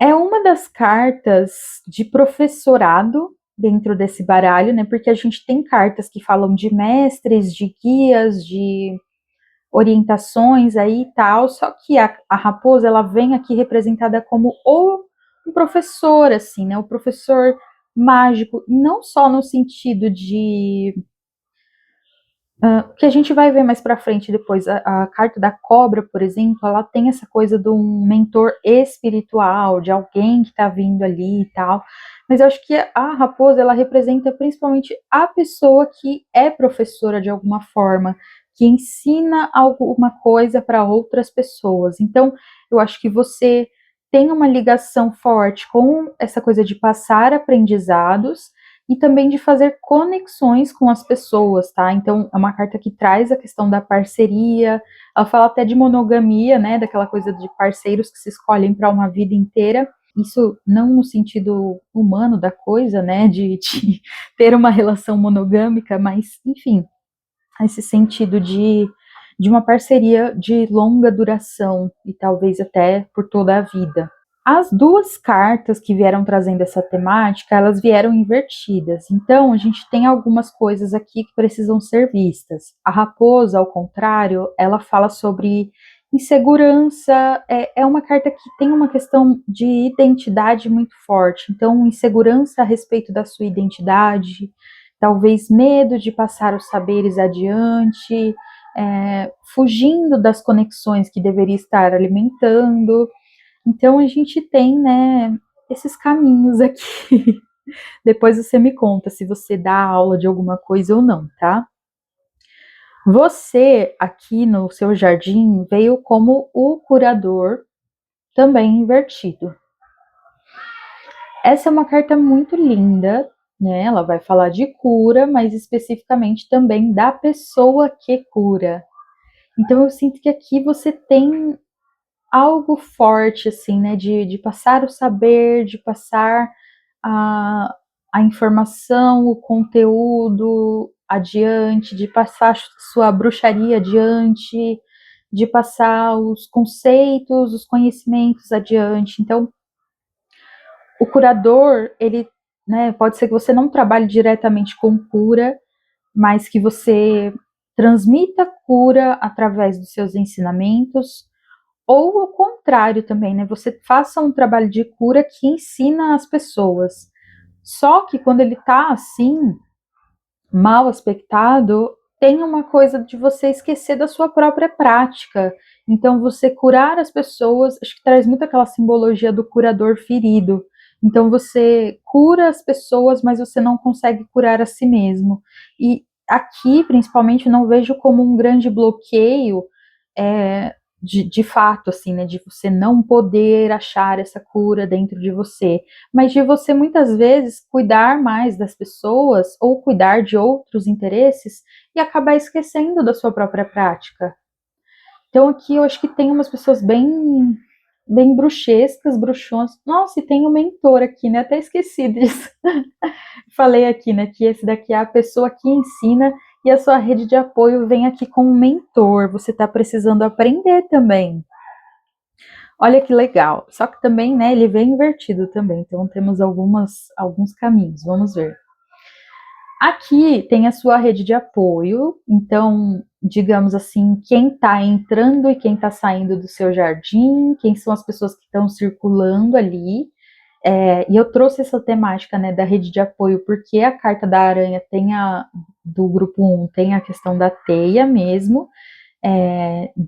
É uma das cartas de professorado dentro desse baralho, né? Porque a gente tem cartas que falam de mestres, de guias, de orientações aí e tal, só que a raposa, ela vem aqui representada como um professor, assim, né? O professor mágico, não só no sentido de que a gente vai ver mais para frente depois, a carta da cobra, por exemplo, ela tem essa coisa de um mentor espiritual, de alguém que está vindo ali e tal, mas eu acho que a raposa, ela representa principalmente a pessoa que é professora de alguma forma, que ensina alguma coisa para outras pessoas. Então, eu acho que você tem uma ligação forte com essa coisa de passar aprendizados e também de fazer conexões com as pessoas, tá? Então, é uma carta que traz a questão da parceria, ela fala até de monogamia, né? Daquela coisa de parceiros que se escolhem para uma vida inteira. Isso não no sentido humano da coisa, né? De ter uma relação monogâmica, mas, enfim, esse sentido de uma parceria de longa duração e talvez até por toda a vida. As duas cartas que vieram trazendo essa temática, elas vieram invertidas. Então, a gente tem algumas coisas aqui que precisam ser vistas. A raposa, ao contrário, ela fala sobre insegurança. É uma carta que tem uma questão de identidade muito forte. Então, insegurança a respeito da sua identidade, talvez medo de passar os saberes adiante, fugindo das conexões que deveria estar alimentando. Então a gente tem, né, esses caminhos aqui. Depois você me conta se você dá aula de alguma coisa ou não, tá? Você aqui no seu jardim veio como o curador, também invertido. Essa é uma carta muito linda, né? Ela vai falar de cura, mas especificamente também da pessoa que cura. Então eu sinto que aqui você tem algo forte, assim, né? De passar o saber, de passar a informação, o conteúdo adiante, de passar sua bruxaria adiante, de passar os conceitos, os conhecimentos adiante. Então, o curador, ele, né, pode ser que você não trabalhe diretamente com cura, mas que você transmita cura através dos seus ensinamentos, ou ao contrário também, né? Você faça um trabalho de cura que ensina as pessoas. Só que quando ele tá assim, mal aspectado, tem uma coisa de você esquecer da sua própria prática. Então, você curar as pessoas, acho que traz muito aquela simbologia do curador ferido. Então, você cura as pessoas, mas você não consegue curar a si mesmo. E aqui, principalmente, não vejo como um grande bloqueio de fato, assim, né, de você não poder achar essa cura dentro de você, mas de você muitas vezes cuidar mais das pessoas ou cuidar de outros interesses e acabar esquecendo da sua própria prática. Então aqui eu acho que tem umas pessoas bem bruxescas, bruxões. Nossa, e tem um mentor aqui, né? Até esqueci disso. Falei aqui, né, que esse daqui é a pessoa que ensina e a sua rede de apoio vem aqui com um mentor. Você está precisando aprender também. Olha que legal. Só que também, né, ele vem invertido também. Então temos alguns caminhos. Vamos ver. Aqui tem a sua rede de apoio. Então, digamos assim, quem está entrando e quem está saindo do seu jardim, quem são as pessoas que estão circulando ali. E eu trouxe essa temática, né, da rede de apoio, porque a carta da aranha do grupo 1 tem a questão da teia mesmo.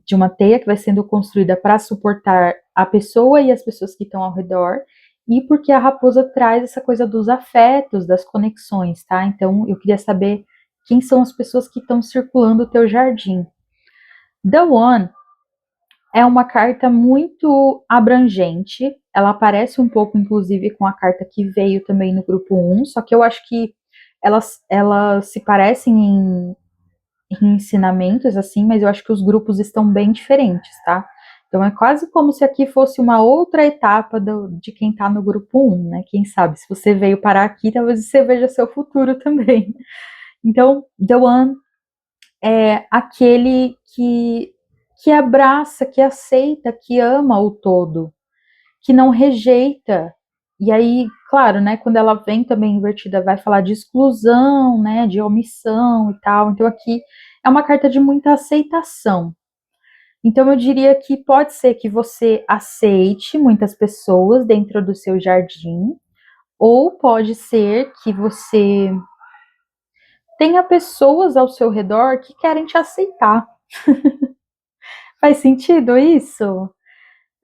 de uma teia que vai sendo construída para suportar a pessoa e as pessoas que estão ao redor, e porque a raposa traz essa coisa dos afetos, das conexões, tá? Então eu queria saber quem são as pessoas que estão circulando o teu jardim. The One é uma carta muito abrangente, ela aparece um pouco, inclusive, com a carta que veio também no grupo 1, só que eu acho que elas se parecem em ensinamentos, assim, mas eu acho que os grupos estão bem diferentes, tá? Então é quase como se aqui fosse uma outra etapa de quem tá no grupo 1, né? Quem sabe, se você veio parar aqui, talvez você veja seu futuro também. Então, The One é aquele que abraça, que aceita, que ama o todo, que não rejeita. E aí, claro, né, quando ela vem também invertida, vai falar de exclusão, né, de omissão e tal. Então aqui é uma carta de muita aceitação. Então eu diria que pode ser que você aceite muitas pessoas dentro do seu jardim, ou pode ser que você tenha pessoas ao seu redor que querem te aceitar. Faz sentido isso?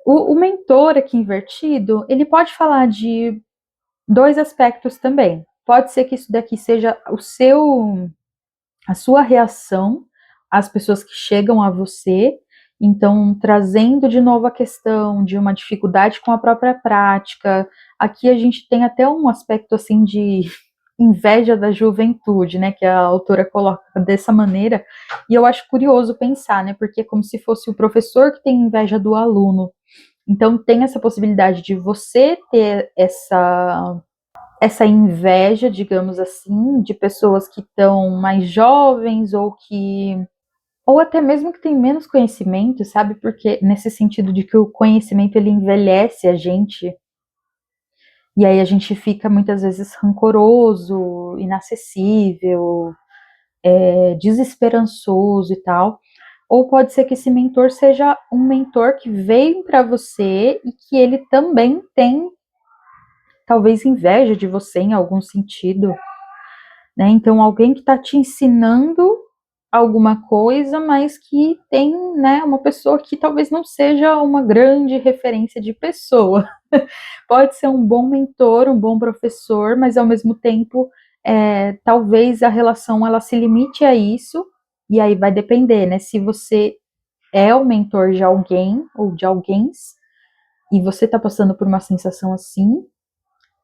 O mentor aqui invertido, ele pode falar de dois aspectos também. Pode ser que isso daqui seja a sua reação às pessoas que chegam a você, então trazendo de novo a questão de uma dificuldade com a própria prática. Aqui a gente tem até um aspecto assim de inveja da juventude, né, que a autora coloca dessa maneira, e eu acho curioso pensar, né, porque é como se fosse o professor que tem inveja do aluno. Então tem essa possibilidade de você ter essa inveja, digamos assim, de pessoas que estão mais jovens ou até mesmo que têm menos conhecimento, sabe? Porque nesse sentido de que o conhecimento ele envelhece a gente e aí a gente fica muitas vezes rancoroso, inacessível, desesperançoso e tal. Ou pode ser que esse mentor seja um mentor que veio para você e que ele também tem talvez inveja de você em algum sentido, né? Então, alguém que está te ensinando alguma coisa, mas que tem, né, uma pessoa que talvez não seja uma grande referência de pessoa. Pode ser um bom mentor, um bom professor, mas ao mesmo tempo, talvez a relação ela se limite a isso, e aí vai depender, né? Se você é o mentor de alguém ou de alguém e você está passando por uma sensação assim,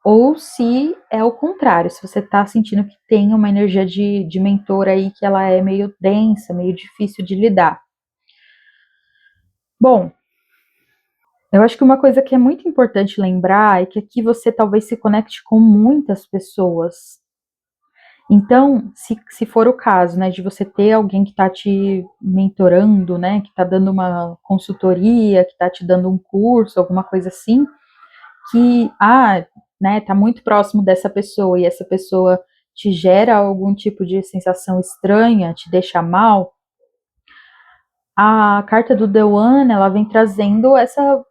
ou se é o contrário, se você está sentindo que tem uma energia de mentor aí que ela é meio densa, meio difícil de lidar. Bom, eu acho que uma coisa que é muito importante lembrar é que aqui você talvez se conecte com muitas pessoas. Então, se for o caso, né, de você ter alguém que está te mentorando, né, que está dando uma consultoria, que está te dando um curso, alguma coisa assim, que, né, tá muito próximo dessa pessoa e essa pessoa te gera algum tipo de sensação estranha, te deixa mal, a carta do The One, ela vem trazendo essa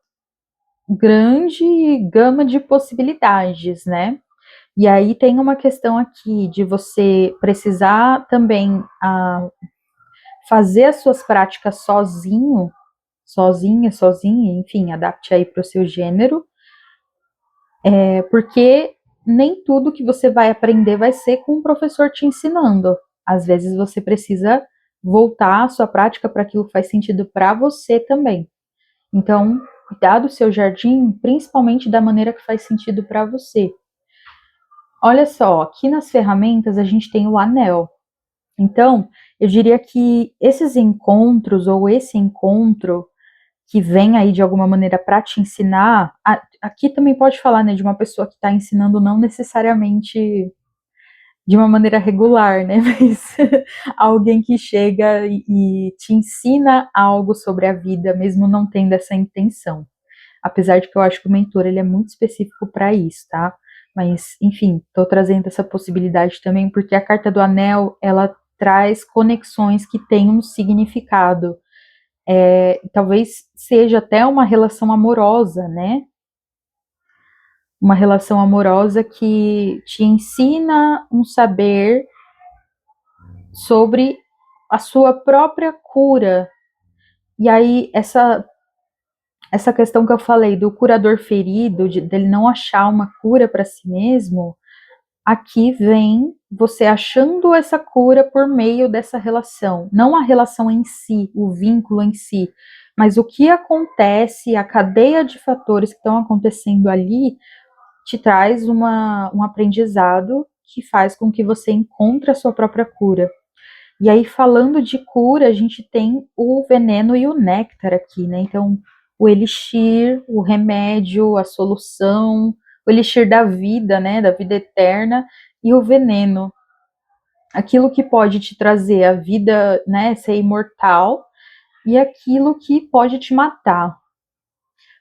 grande gama de possibilidades, né? E aí tem uma questão aqui de você precisar também fazer as suas práticas sozinho, sozinha, enfim, adapte aí para o seu gênero, porque nem tudo que você vai aprender vai ser com o professor te ensinando. Às vezes você precisa voltar a sua prática para aquilo que faz sentido para você também. Então, cuidar do seu jardim, principalmente da maneira que faz sentido para você. Olha só, aqui nas ferramentas a gente tem o anel. Então, eu diria que esses encontros ou esse encontro que vem aí de alguma maneira para te ensinar, aqui também pode falar, né, de uma pessoa que está ensinando não necessariamente de uma maneira regular, né, mas alguém que chega e te ensina algo sobre a vida, mesmo não tendo essa intenção. Apesar de que eu acho que o mentor ele é muito específico para isso, tá? Mas, enfim, estou trazendo essa possibilidade também porque a carta do anel ela traz conexões que têm um significado. Talvez seja até uma relação amorosa, né? Uma relação amorosa que te ensina um saber sobre a sua própria cura, E aí, essa questão que eu falei do curador ferido, dele não achar uma cura para si mesmo, aqui vem você achando essa cura por meio dessa relação. Não a relação em si, o vínculo em si, mas o que acontece, a cadeia de fatores que estão acontecendo ali, te traz um aprendizado que faz com que você encontre a sua própria cura. E aí, falando de cura, a gente tem o veneno e o néctar aqui, né? Então, o elixir, o remédio, a solução, o elixir da vida, né? Da vida eterna, e o veneno. Aquilo que pode te trazer a vida, né? Ser imortal, e aquilo que pode te matar.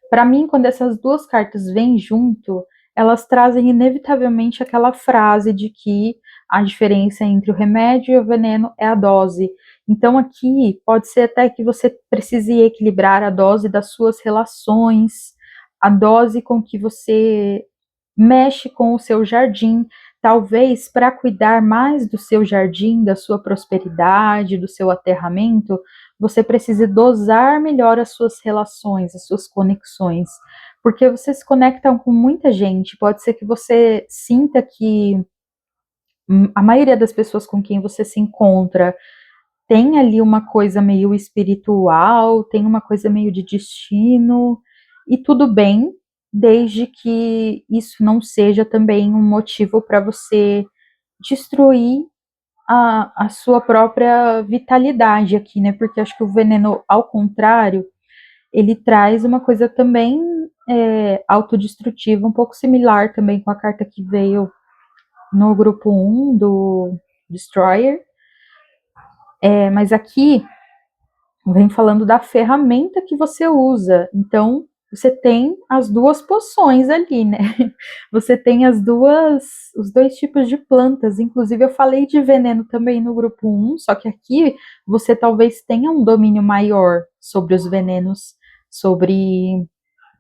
Para mim, quando essas duas cartas vêm junto, elas trazem inevitavelmente aquela frase de que a diferença entre o remédio e o veneno é a dose. Então, aqui pode ser até que você precise equilibrar a dose das suas relações, a dose com que você mexe com o seu jardim, talvez para cuidar mais do seu jardim, da sua prosperidade, do seu aterramento, você precise dosar melhor as suas relações, as suas conexões, porque você se conecta com muita gente, pode ser que você sinta que a maioria das pessoas com quem você se encontra tem ali uma coisa meio espiritual, tem uma coisa meio de destino, e tudo bem, desde que isso não seja também um motivo para você destruir a sua própria vitalidade aqui, né? Porque acho que o veneno, ao contrário, ele traz uma coisa também autodestrutiva, um pouco similar também com a carta que veio no grupo um do Destroyer. Mas aqui vem falando da ferramenta que você usa. Então, você tem as duas poções ali, né? Você tem os dois tipos de plantas. Inclusive, eu falei de veneno também no grupo um, só que aqui você talvez tenha um domínio maior sobre os venenos, sobre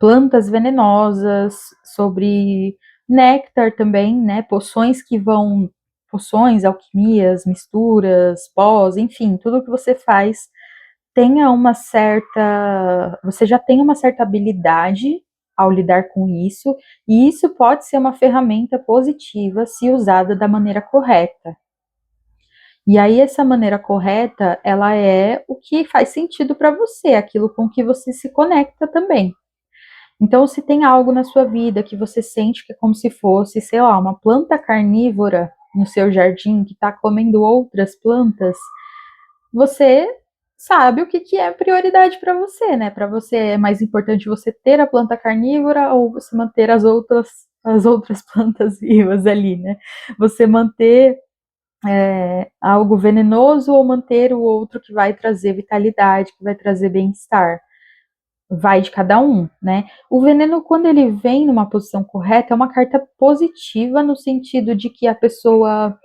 plantas venenosas, sobre néctar também, né? Poções, alquimias, misturas, pós, enfim, tudo que você faz tenha uma certa. Você já tem uma certa habilidade ao lidar com isso, e isso pode ser uma ferramenta positiva se usada da maneira correta. E aí, essa maneira correta, ela é o que faz sentido para você, aquilo com que você se conecta também. Então, se tem algo na sua vida que você sente que é como se fosse, sei lá, uma planta carnívora no seu jardim que está comendo outras plantas, você sabe o que, que é prioridade para você, né? Para você é mais importante você ter a planta carnívora ou você manter as outras plantas vivas ali, né? Você manter algo venenoso ou manter o outro que vai trazer vitalidade, que vai trazer bem-estar. Vai de cada um, né? O veneno, quando ele vem numa posição correta, é uma carta positiva no sentido de que a pessoa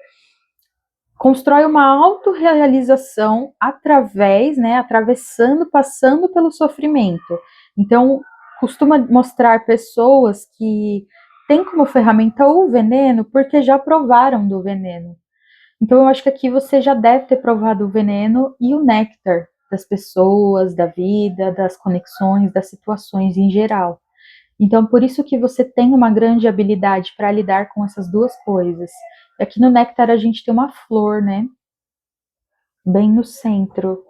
constrói uma autorrealização através, né, atravessando, passando pelo sofrimento. Então, costuma mostrar pessoas que têm como ferramenta o veneno porque já provaram do veneno. Então, eu acho que aqui você já deve ter provado o veneno e o néctar das pessoas, da vida, das conexões, das situações em geral. Então, por isso que você tem uma grande habilidade para lidar com essas duas coisas. Aqui no néctar a gente tem uma flor, né? Bem no centro.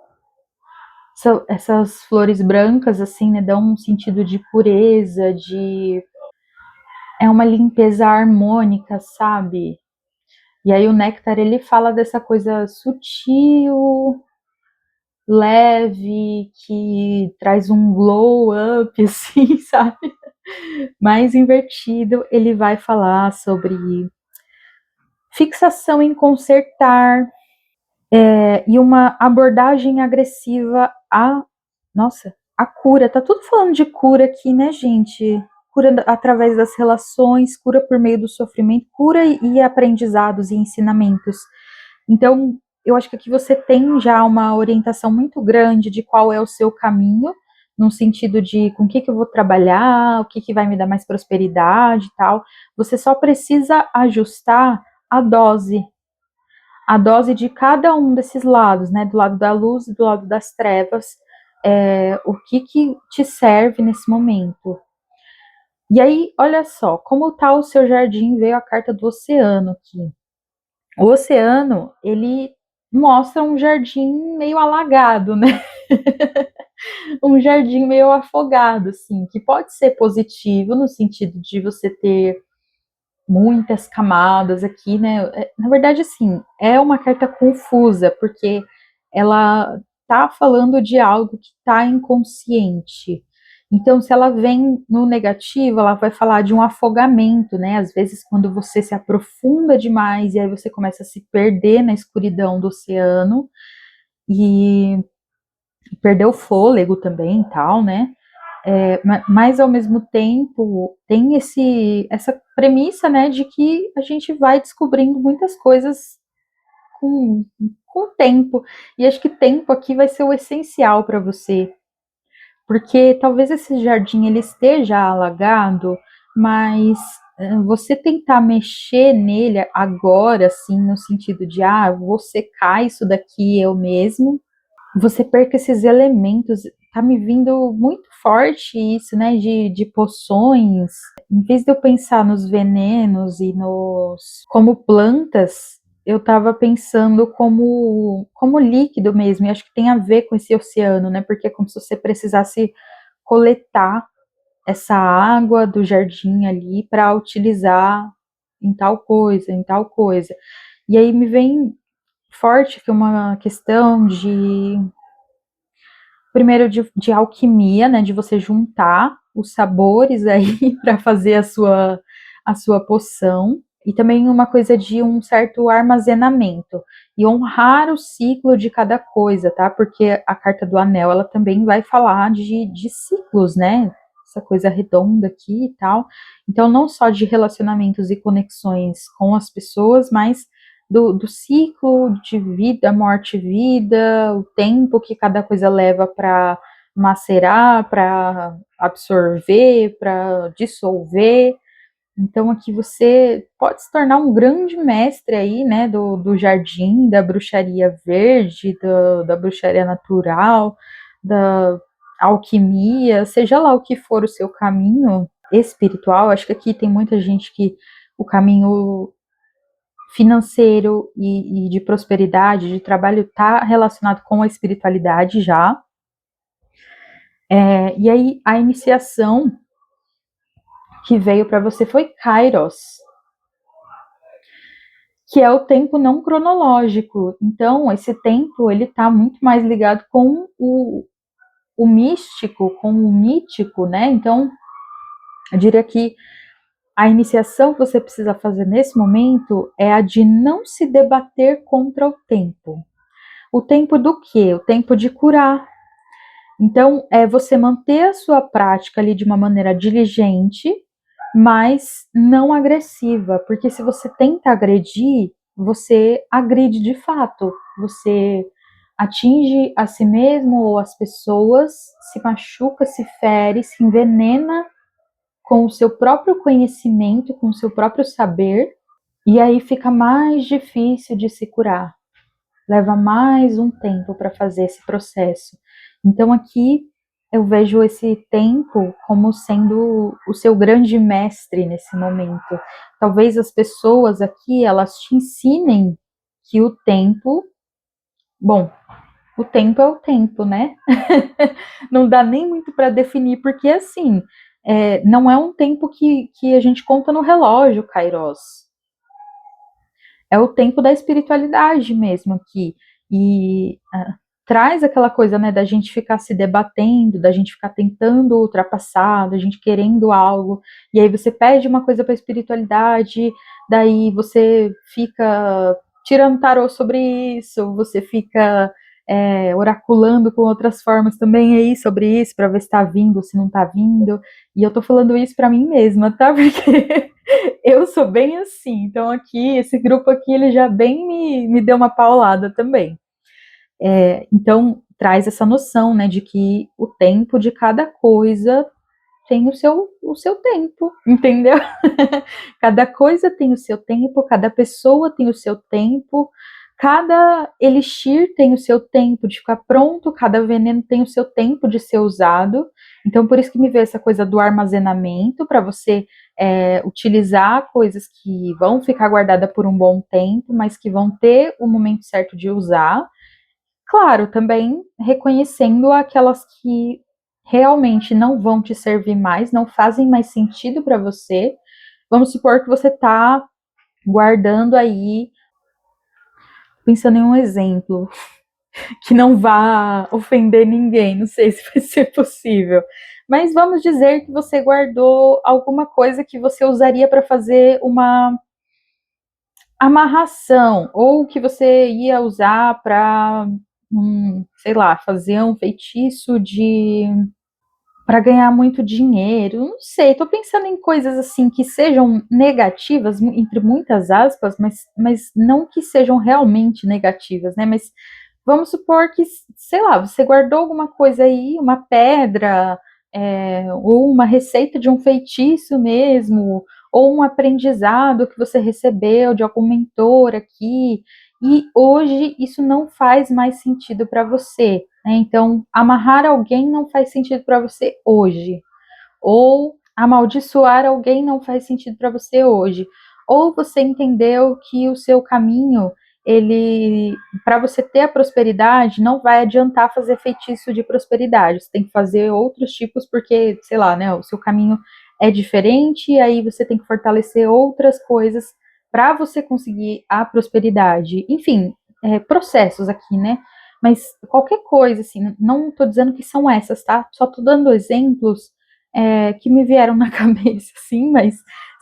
Essas flores brancas, assim, né, dão um sentido de pureza, de. É uma limpeza harmônica, sabe? E aí o néctar, ele fala dessa coisa sutil, leve, que traz um glow up, assim, sabe? Mais invertido, ele vai falar sobre fixação em consertar, e uma abordagem agressiva nossa, a cura. Tá tudo falando de cura aqui, né, gente? Cura através das relações, cura por meio do sofrimento, cura e aprendizados e ensinamentos. Então, eu acho que aqui você tem já uma orientação muito grande de qual é o seu caminho, no sentido de com o que eu vou trabalhar, o que vai me dar mais prosperidade e tal. Você só precisa ajustar a dose de cada um desses lados, né? Do lado da luz e do lado das trevas, o que te serve nesse momento. E aí, olha só, como está o seu jardim, veio a carta do oceano aqui. O oceano, ele mostra um jardim meio alagado, né? Um jardim meio afogado, assim, que pode ser positivo no sentido de você ter muitas camadas aqui, né? Na verdade, assim, é uma carta confusa, porque ela tá falando de algo que tá inconsciente. Então, se ela vem no negativo, ela vai falar de um afogamento, né? Às vezes, quando você se aprofunda demais e aí você começa a se perder na escuridão do oceano e perder o fôlego também e tal, né? Mas ao mesmo tempo tem essa premissa, né, de que a gente vai descobrindo muitas coisas com, com o tempo. E acho que tempo aqui vai ser o essencial para você, porque talvez esse jardim ele esteja alagado, mas você tentar mexer nele agora, assim, no sentido de, vou secar isso daqui eu mesmo, você perca esses elementos. Tá me vindo muito forte isso, né? De poções. Em vez de eu pensar nos venenos e nos como plantas, eu tava pensando como líquido mesmo. E acho que tem a ver com esse oceano, né? Porque é como se você precisasse coletar essa água do jardim ali para utilizar em tal coisa, em tal coisa. E aí me vem forte que uma questão de primeiro de alquimia, né, de você juntar os sabores aí para fazer a sua poção, e também uma coisa de um certo armazenamento e honrar o ciclo de cada coisa, tá? Porque a carta do anel ela também vai falar de ciclos, né? Essa coisa redonda aqui e tal. Então, não só de relacionamentos e conexões com as pessoas, mas do ciclo de vida, morte e vida, o tempo que cada coisa leva para macerar, para absorver, para dissolver. Então aqui você pode se tornar um grande mestre aí, né, do jardim, da bruxaria verde, da bruxaria natural, da alquimia, seja lá o que for o seu caminho espiritual. Acho que aqui tem muita gente que o caminho financeiro e de prosperidade, de trabalho, está relacionado com a espiritualidade já. E aí a iniciação que veio para você foi Kairos, que é o tempo não cronológico. Então, esse tempo ele está muito mais ligado com o místico, com o mítico, né? Então, eu diria que a iniciação que você precisa fazer nesse momento é a de não se debater contra o tempo. O tempo do quê? O tempo de curar. Então, é você manter a sua prática ali de uma maneira diligente, mas não agressiva, porque se você tenta agredir, você agride de fato, você atinge a si mesmo ou as pessoas, se machuca, se fere, se envenena com o seu próprio conhecimento, com o seu próprio saber, e aí fica mais difícil de se curar. Leva mais um tempo para fazer esse processo. Então aqui eu vejo esse tempo como sendo o seu grande mestre nesse momento. Talvez as pessoas aqui elas te ensinem que o tempo, bom, o tempo é o tempo, né? Não dá nem muito para definir, porque assim, não é um tempo que a gente conta no relógio, Kairos. É o tempo da espiritualidade mesmo aqui. E traz aquela coisa, né, da gente ficar se debatendo, da gente ficar tentando ultrapassar, da gente querendo algo, e aí você pede uma coisa para a espiritualidade, daí você fica tirando tarô sobre isso, você fica oraculando com outras formas também aí sobre isso, para ver se está vindo ou se não está vindo, e eu tô falando isso para mim mesma, tá? Porque eu sou bem assim, então aqui, esse grupo aqui, ele já bem me deu uma paulada também. Então, traz essa noção, né, de que o tempo de cada coisa tem o seu tempo, entendeu? Cada coisa tem o seu tempo, cada pessoa tem o seu tempo, Cada elixir tem o seu tempo de ficar pronto, cada veneno tem o seu tempo de ser usado. Então, por isso que me veio essa coisa do armazenamento, para você utilizar coisas que vão ficar guardadas por um bom tempo, mas que vão ter o momento certo de usar. Claro, também reconhecendo aquelas que realmente não vão te servir mais, não fazem mais sentido para você. Vamos supor que você está guardando aí, pensando em um exemplo, que não vá ofender ninguém, não sei se vai ser possível. Mas vamos dizer que você guardou alguma coisa que você usaria para fazer uma amarração, ou que você ia usar para, sei lá, fazer um feitiço de para ganhar muito dinheiro. Não sei, tô pensando em coisas assim que sejam negativas, entre muitas aspas, mas não que sejam realmente negativas, né? Mas vamos supor que, sei lá, você guardou alguma coisa aí, uma pedra, ou uma receita de um feitiço mesmo, ou um aprendizado que você recebeu de algum mentor aqui, e hoje isso não faz mais sentido para você. Né? Então, amarrar alguém não faz sentido para você hoje. Ou amaldiçoar alguém não faz sentido para você hoje. Ou você entendeu que o seu caminho, ele, para você ter a prosperidade, não vai adiantar fazer feitiço de prosperidade. Você tem que fazer outros tipos porque, sei lá, né, o seu caminho é diferente e aí você tem que fortalecer outras coisas para você conseguir a prosperidade. Enfim, processos aqui, né? Mas qualquer coisa, assim, não estou dizendo que são essas, tá? Só estou dando exemplos que me vieram na cabeça, assim, mas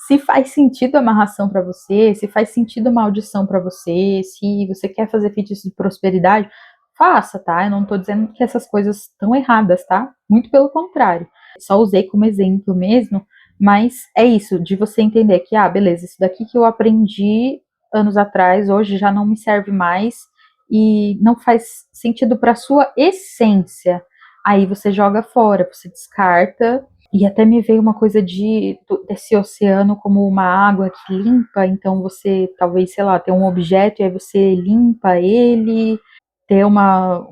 se faz sentido a amarração para você, se faz sentido uma audição para você, se você quer fazer feitiço de prosperidade, faça, tá? Eu não tô dizendo que essas coisas estão erradas, tá? Muito pelo contrário. Só usei como exemplo mesmo, mas é isso, de você entender que, beleza, isso daqui que eu aprendi anos atrás, hoje já não me serve mais e não faz sentido para sua essência. Aí você joga fora, você descarta e até me veio uma coisa desse oceano como uma água que limpa, então você talvez, sei lá, tem um objeto e aí você limpa ele, ter uma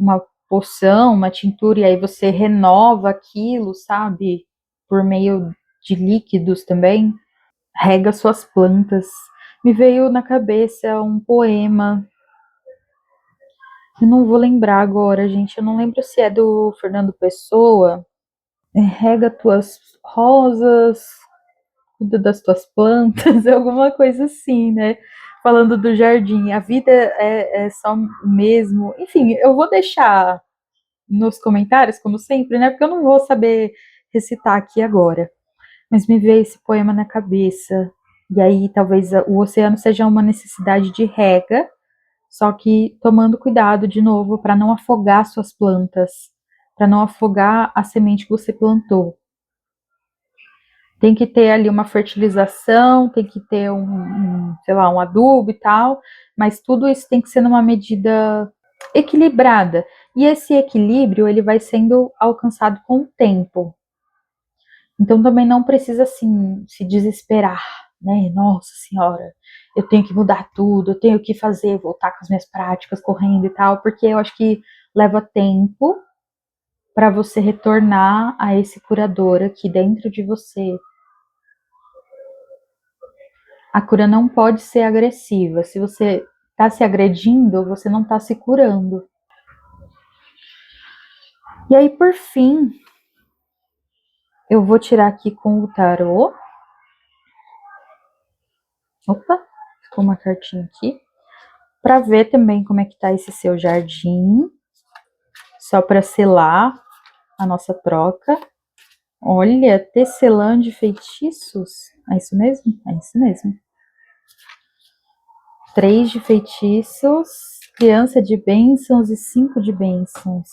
poção, uma tintura, e aí você renova aquilo, sabe? Por meio de líquidos também. Rega suas plantas. Me veio na cabeça um poema. Eu não vou lembrar agora, gente. Eu não lembro se é do Fernando Pessoa. Rega tuas rosas, cuida das tuas plantas, alguma coisa assim, né? Falando do jardim, a vida é só o mesmo. Enfim, eu vou deixar nos comentários, como sempre, né? Porque eu não vou saber recitar aqui agora. Mas me veio esse poema na cabeça. E aí talvez o oceano seja uma necessidade de rega, só que tomando cuidado de novo para não afogar suas plantas, para não afogar a semente que você plantou. Tem que ter ali uma fertilização, tem que ter sei lá, um adubo e tal, mas tudo isso tem que ser numa medida equilibrada. E esse equilíbrio, ele vai sendo alcançado com o tempo. Então também não precisa assim se desesperar, né? Nossa senhora, eu tenho que mudar tudo, eu tenho que fazer, voltar com as minhas práticas correndo e tal, porque eu acho que leva tempo para você retornar a esse curador aqui dentro de você. A cura não pode ser agressiva. Se você está se agredindo, você não está se curando. E aí, por fim, eu vou tirar aqui com o tarô. Opa, ficou uma cartinha aqui. Para ver também como é que tá esse seu jardim. Só para selar a nossa troca. Olha, tecelã de feitiços. É isso mesmo? É isso mesmo. 3 de feitiços, criança de bênçãos e 5 de bênçãos.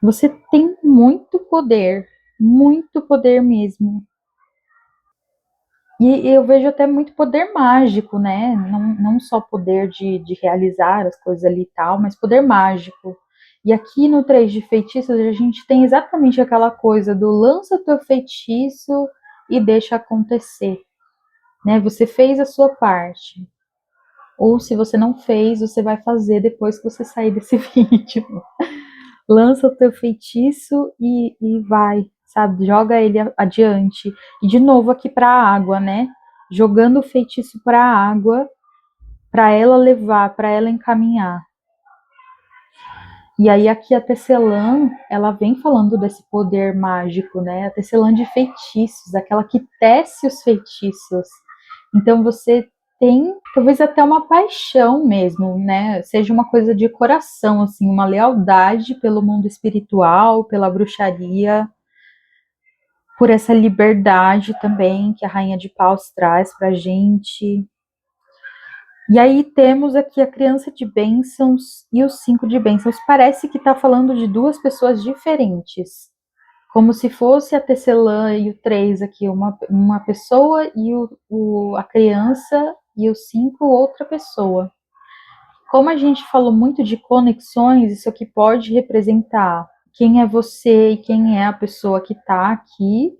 Você tem muito poder mesmo. E eu vejo até muito poder mágico, né? Não só poder de realizar as coisas ali e tal, mas poder mágico. E aqui no 3 de feitiços a gente tem exatamente aquela coisa do lança teu feitiço e deixa acontecer. Né? Você fez a sua parte. Ou se você não fez, você vai fazer depois que você sair desse vídeo. Lança o teu feitiço e vai, sabe? Joga ele adiante. E de novo aqui para a água, né? Jogando o feitiço para a água, para ela levar, para ela encaminhar. E aí aqui a tecelã, ela vem falando desse poder mágico, né? A tecelã de feitiços, aquela que tece os feitiços. Então você tem talvez até uma paixão mesmo, né? Seja uma coisa de coração, assim, uma lealdade pelo mundo espiritual, pela bruxaria, por essa liberdade também que a Rainha de Paus traz pra gente. E aí temos aqui a criança de bênçãos e os 5 de bênçãos. Parece que está falando de duas pessoas diferentes. Como se fosse a tecelã e o 3 aqui, uma pessoa e a criança e o 5 outra pessoa. Como a gente falou muito de conexões, isso aqui pode representar quem é você e quem é a pessoa que está aqui,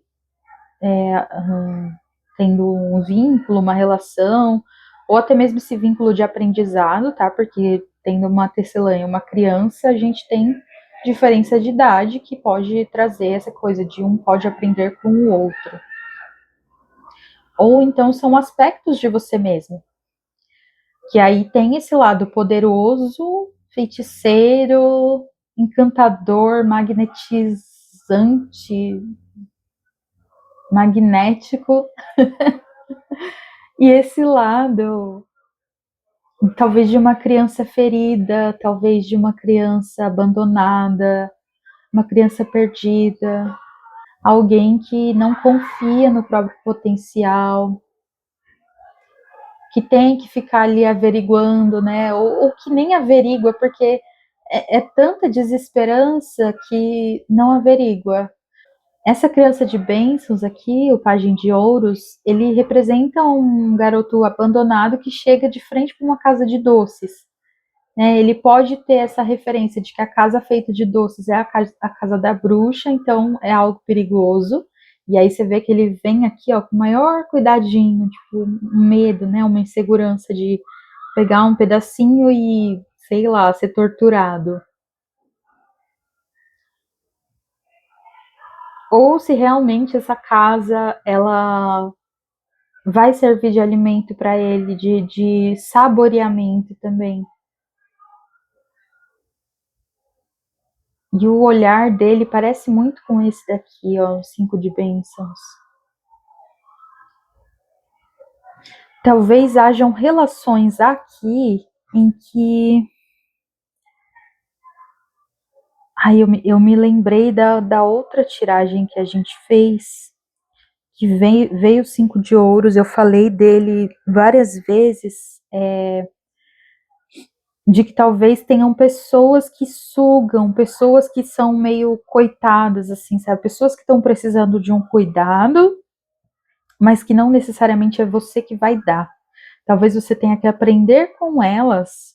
tendo um vínculo, uma relação, ou até mesmo esse vínculo de aprendizado, tá? Porque tendo uma tecelã e uma criança, a gente tem diferença de idade que pode trazer essa coisa de um pode aprender com o outro. Ou então são aspectos de você mesmo, que aí tem esse lado poderoso, feiticeiro, encantador, magnetizante, magnético, e esse lado talvez de uma criança ferida, talvez de uma criança abandonada, uma criança perdida, alguém que não confia no próprio potencial, que tem que ficar ali averiguando, né? Ou que nem averigua, porque é tanta desesperança que não averigua. Essa criança de bênçãos aqui, o pajem de ouros, ele representa um garoto abandonado que chega de frente para uma casa de doces. Né? Ele pode ter essa referência de que a casa feita de doces é a casa da bruxa, então é algo perigoso. E aí você vê que ele vem aqui, ó, com o maior cuidadinho, tipo, um medo, né? Uma insegurança de pegar um pedacinho e, sei lá, ser torturado. Ou se realmente essa casa, ela vai servir de alimento para ele, de saboreamento também. E o olhar dele parece muito com esse daqui, ó, o 5 de bênçãos. Talvez hajam relações aqui em que. Ai, eu me lembrei da outra tiragem que a gente fez, que veio o 5 de ouros, eu falei dele várias vezes, de que talvez tenham pessoas que sugam, pessoas que são meio coitadas, assim, sabe? Pessoas que estão precisando de um cuidado, mas que não necessariamente é você que vai dar. Talvez você tenha que aprender com elas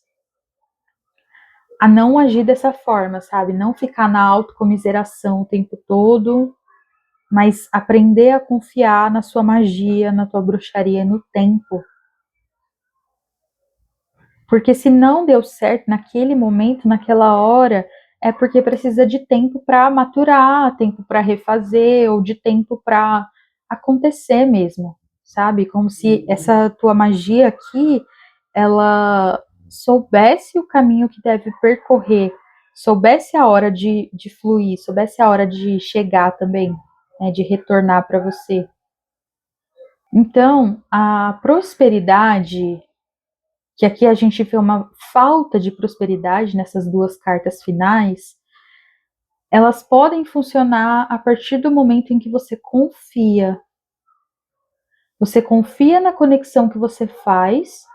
a não agir dessa forma, sabe? Não ficar na autocomiseração o tempo todo, mas aprender a confiar na sua magia, na tua bruxaria, no tempo. Porque se não deu certo naquele momento, naquela hora, é porque precisa de tempo para maturar, tempo para refazer, ou de tempo para acontecer mesmo, sabe? Como se essa tua magia aqui, ela soubesse o caminho que deve percorrer, soubesse a hora de fluir, soubesse a hora de chegar também, né, de retornar para você. Então, a prosperidade, que aqui a gente vê uma falta de prosperidade nessas duas cartas finais, elas podem funcionar a partir do momento em que você confia. Você confia na conexão que você faz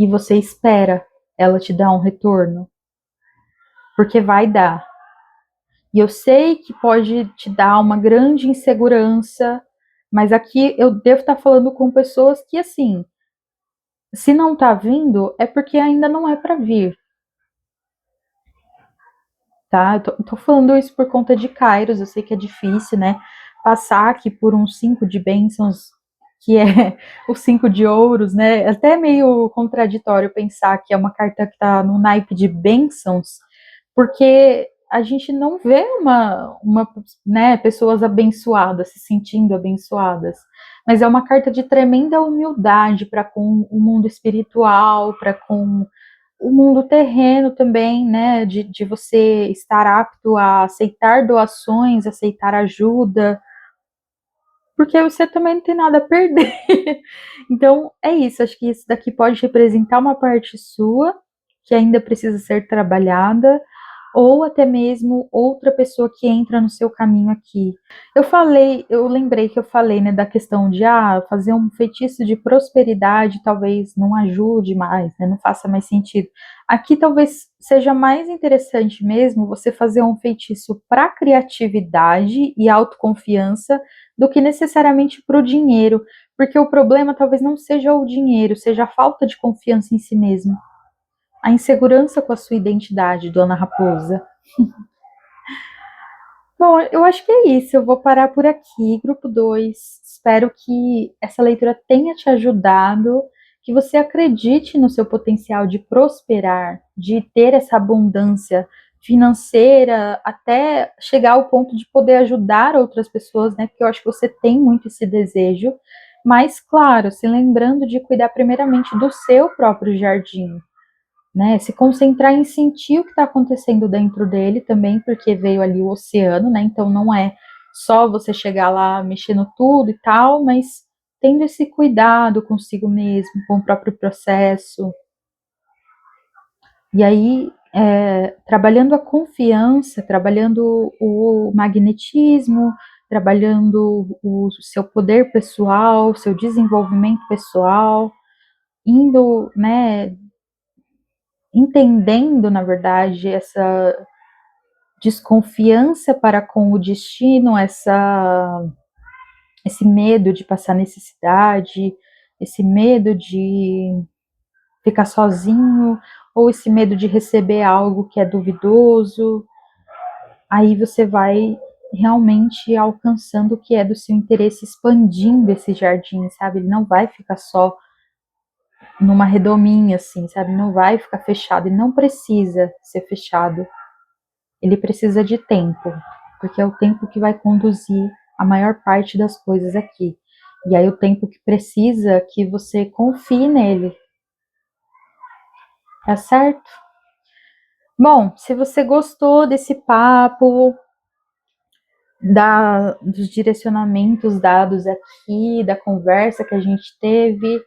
e você espera ela te dar um retorno, porque vai dar. E eu sei que pode te dar uma grande insegurança, mas aqui eu devo estar falando com pessoas que, assim, se não tá vindo, é porque ainda não é para vir. Tá? Eu tô falando isso por conta de Kairos, eu sei que é difícil, né? Passar aqui por um 5 de bênçãos que é o 5 de ouros, né? É até meio contraditório pensar que é uma carta que está no naipe de bênçãos, porque a gente não vê né, pessoas abençoadas, se sentindo abençoadas, mas é uma carta de tremenda humildade para com o mundo espiritual, para com o mundo terreno também, né, de você estar apto a aceitar doações, aceitar ajuda, porque você também não tem nada a perder. Então, é isso. Acho que isso daqui pode representar uma parte sua que ainda precisa ser trabalhada, ou até mesmo outra pessoa que entra no seu caminho aqui. Eu lembrei que eu falei, né, da questão de fazer um feitiço de prosperidade talvez não ajude mais, né, não faça mais sentido. Aqui talvez seja mais interessante mesmo você fazer um feitiço para criatividade e autoconfiança do que necessariamente para o dinheiro, porque o problema talvez não seja o dinheiro, seja a falta de confiança em si mesmo, a insegurança com a sua identidade, dona Raposa. Bom, eu acho que é isso. Eu vou parar por aqui, grupo 2. Espero que essa leitura tenha te ajudado, que você acredite no seu potencial de prosperar, de ter essa abundância financeira, até chegar ao ponto de poder ajudar outras pessoas, né? Porque eu acho que você tem muito esse desejo. Mas, claro, se lembrando de cuidar primeiramente do seu próprio jardim, né? Se concentrar em sentir o que está acontecendo dentro dele também, porque veio ali o oceano, né? Então não é só você chegar lá mexendo tudo e tal, mas tendo esse cuidado consigo mesmo, com o próprio processo. E aí, trabalhando a confiança, trabalhando o magnetismo, trabalhando o seu poder pessoal, seu desenvolvimento pessoal, indo, né, entendendo, na verdade, essa desconfiança para com o destino, esse medo de passar necessidade, esse medo de ficar sozinho, ou esse medo de receber algo que é duvidoso, aí você vai realmente alcançando o que é do seu interesse, expandindo esse jardim, sabe? Ele não vai ficar só numa redominha, assim, sabe? Não vai ficar fechado, ele não precisa ser fechado. Ele precisa de tempo, porque é o tempo que vai conduzir a maior parte das coisas aqui. E aí o tempo que precisa que você confie nele. Tá certo? Bom, se você gostou desse papo, dos direcionamentos dados aqui, da conversa que a gente teve,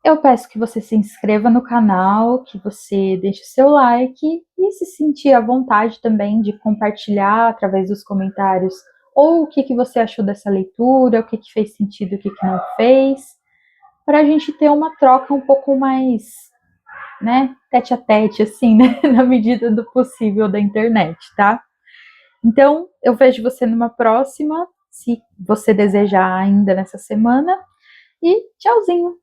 eu peço que você se inscreva no canal, que você deixe o seu like e se sentir à vontade também de compartilhar através dos comentários ou o que você achou dessa leitura, o que fez sentido, o que não fez, para a gente ter uma troca um pouco mais, né, tete a tete, assim, né, na medida do possível da internet, tá? Então, eu vejo você numa próxima, se você desejar ainda nessa semana, e tchauzinho!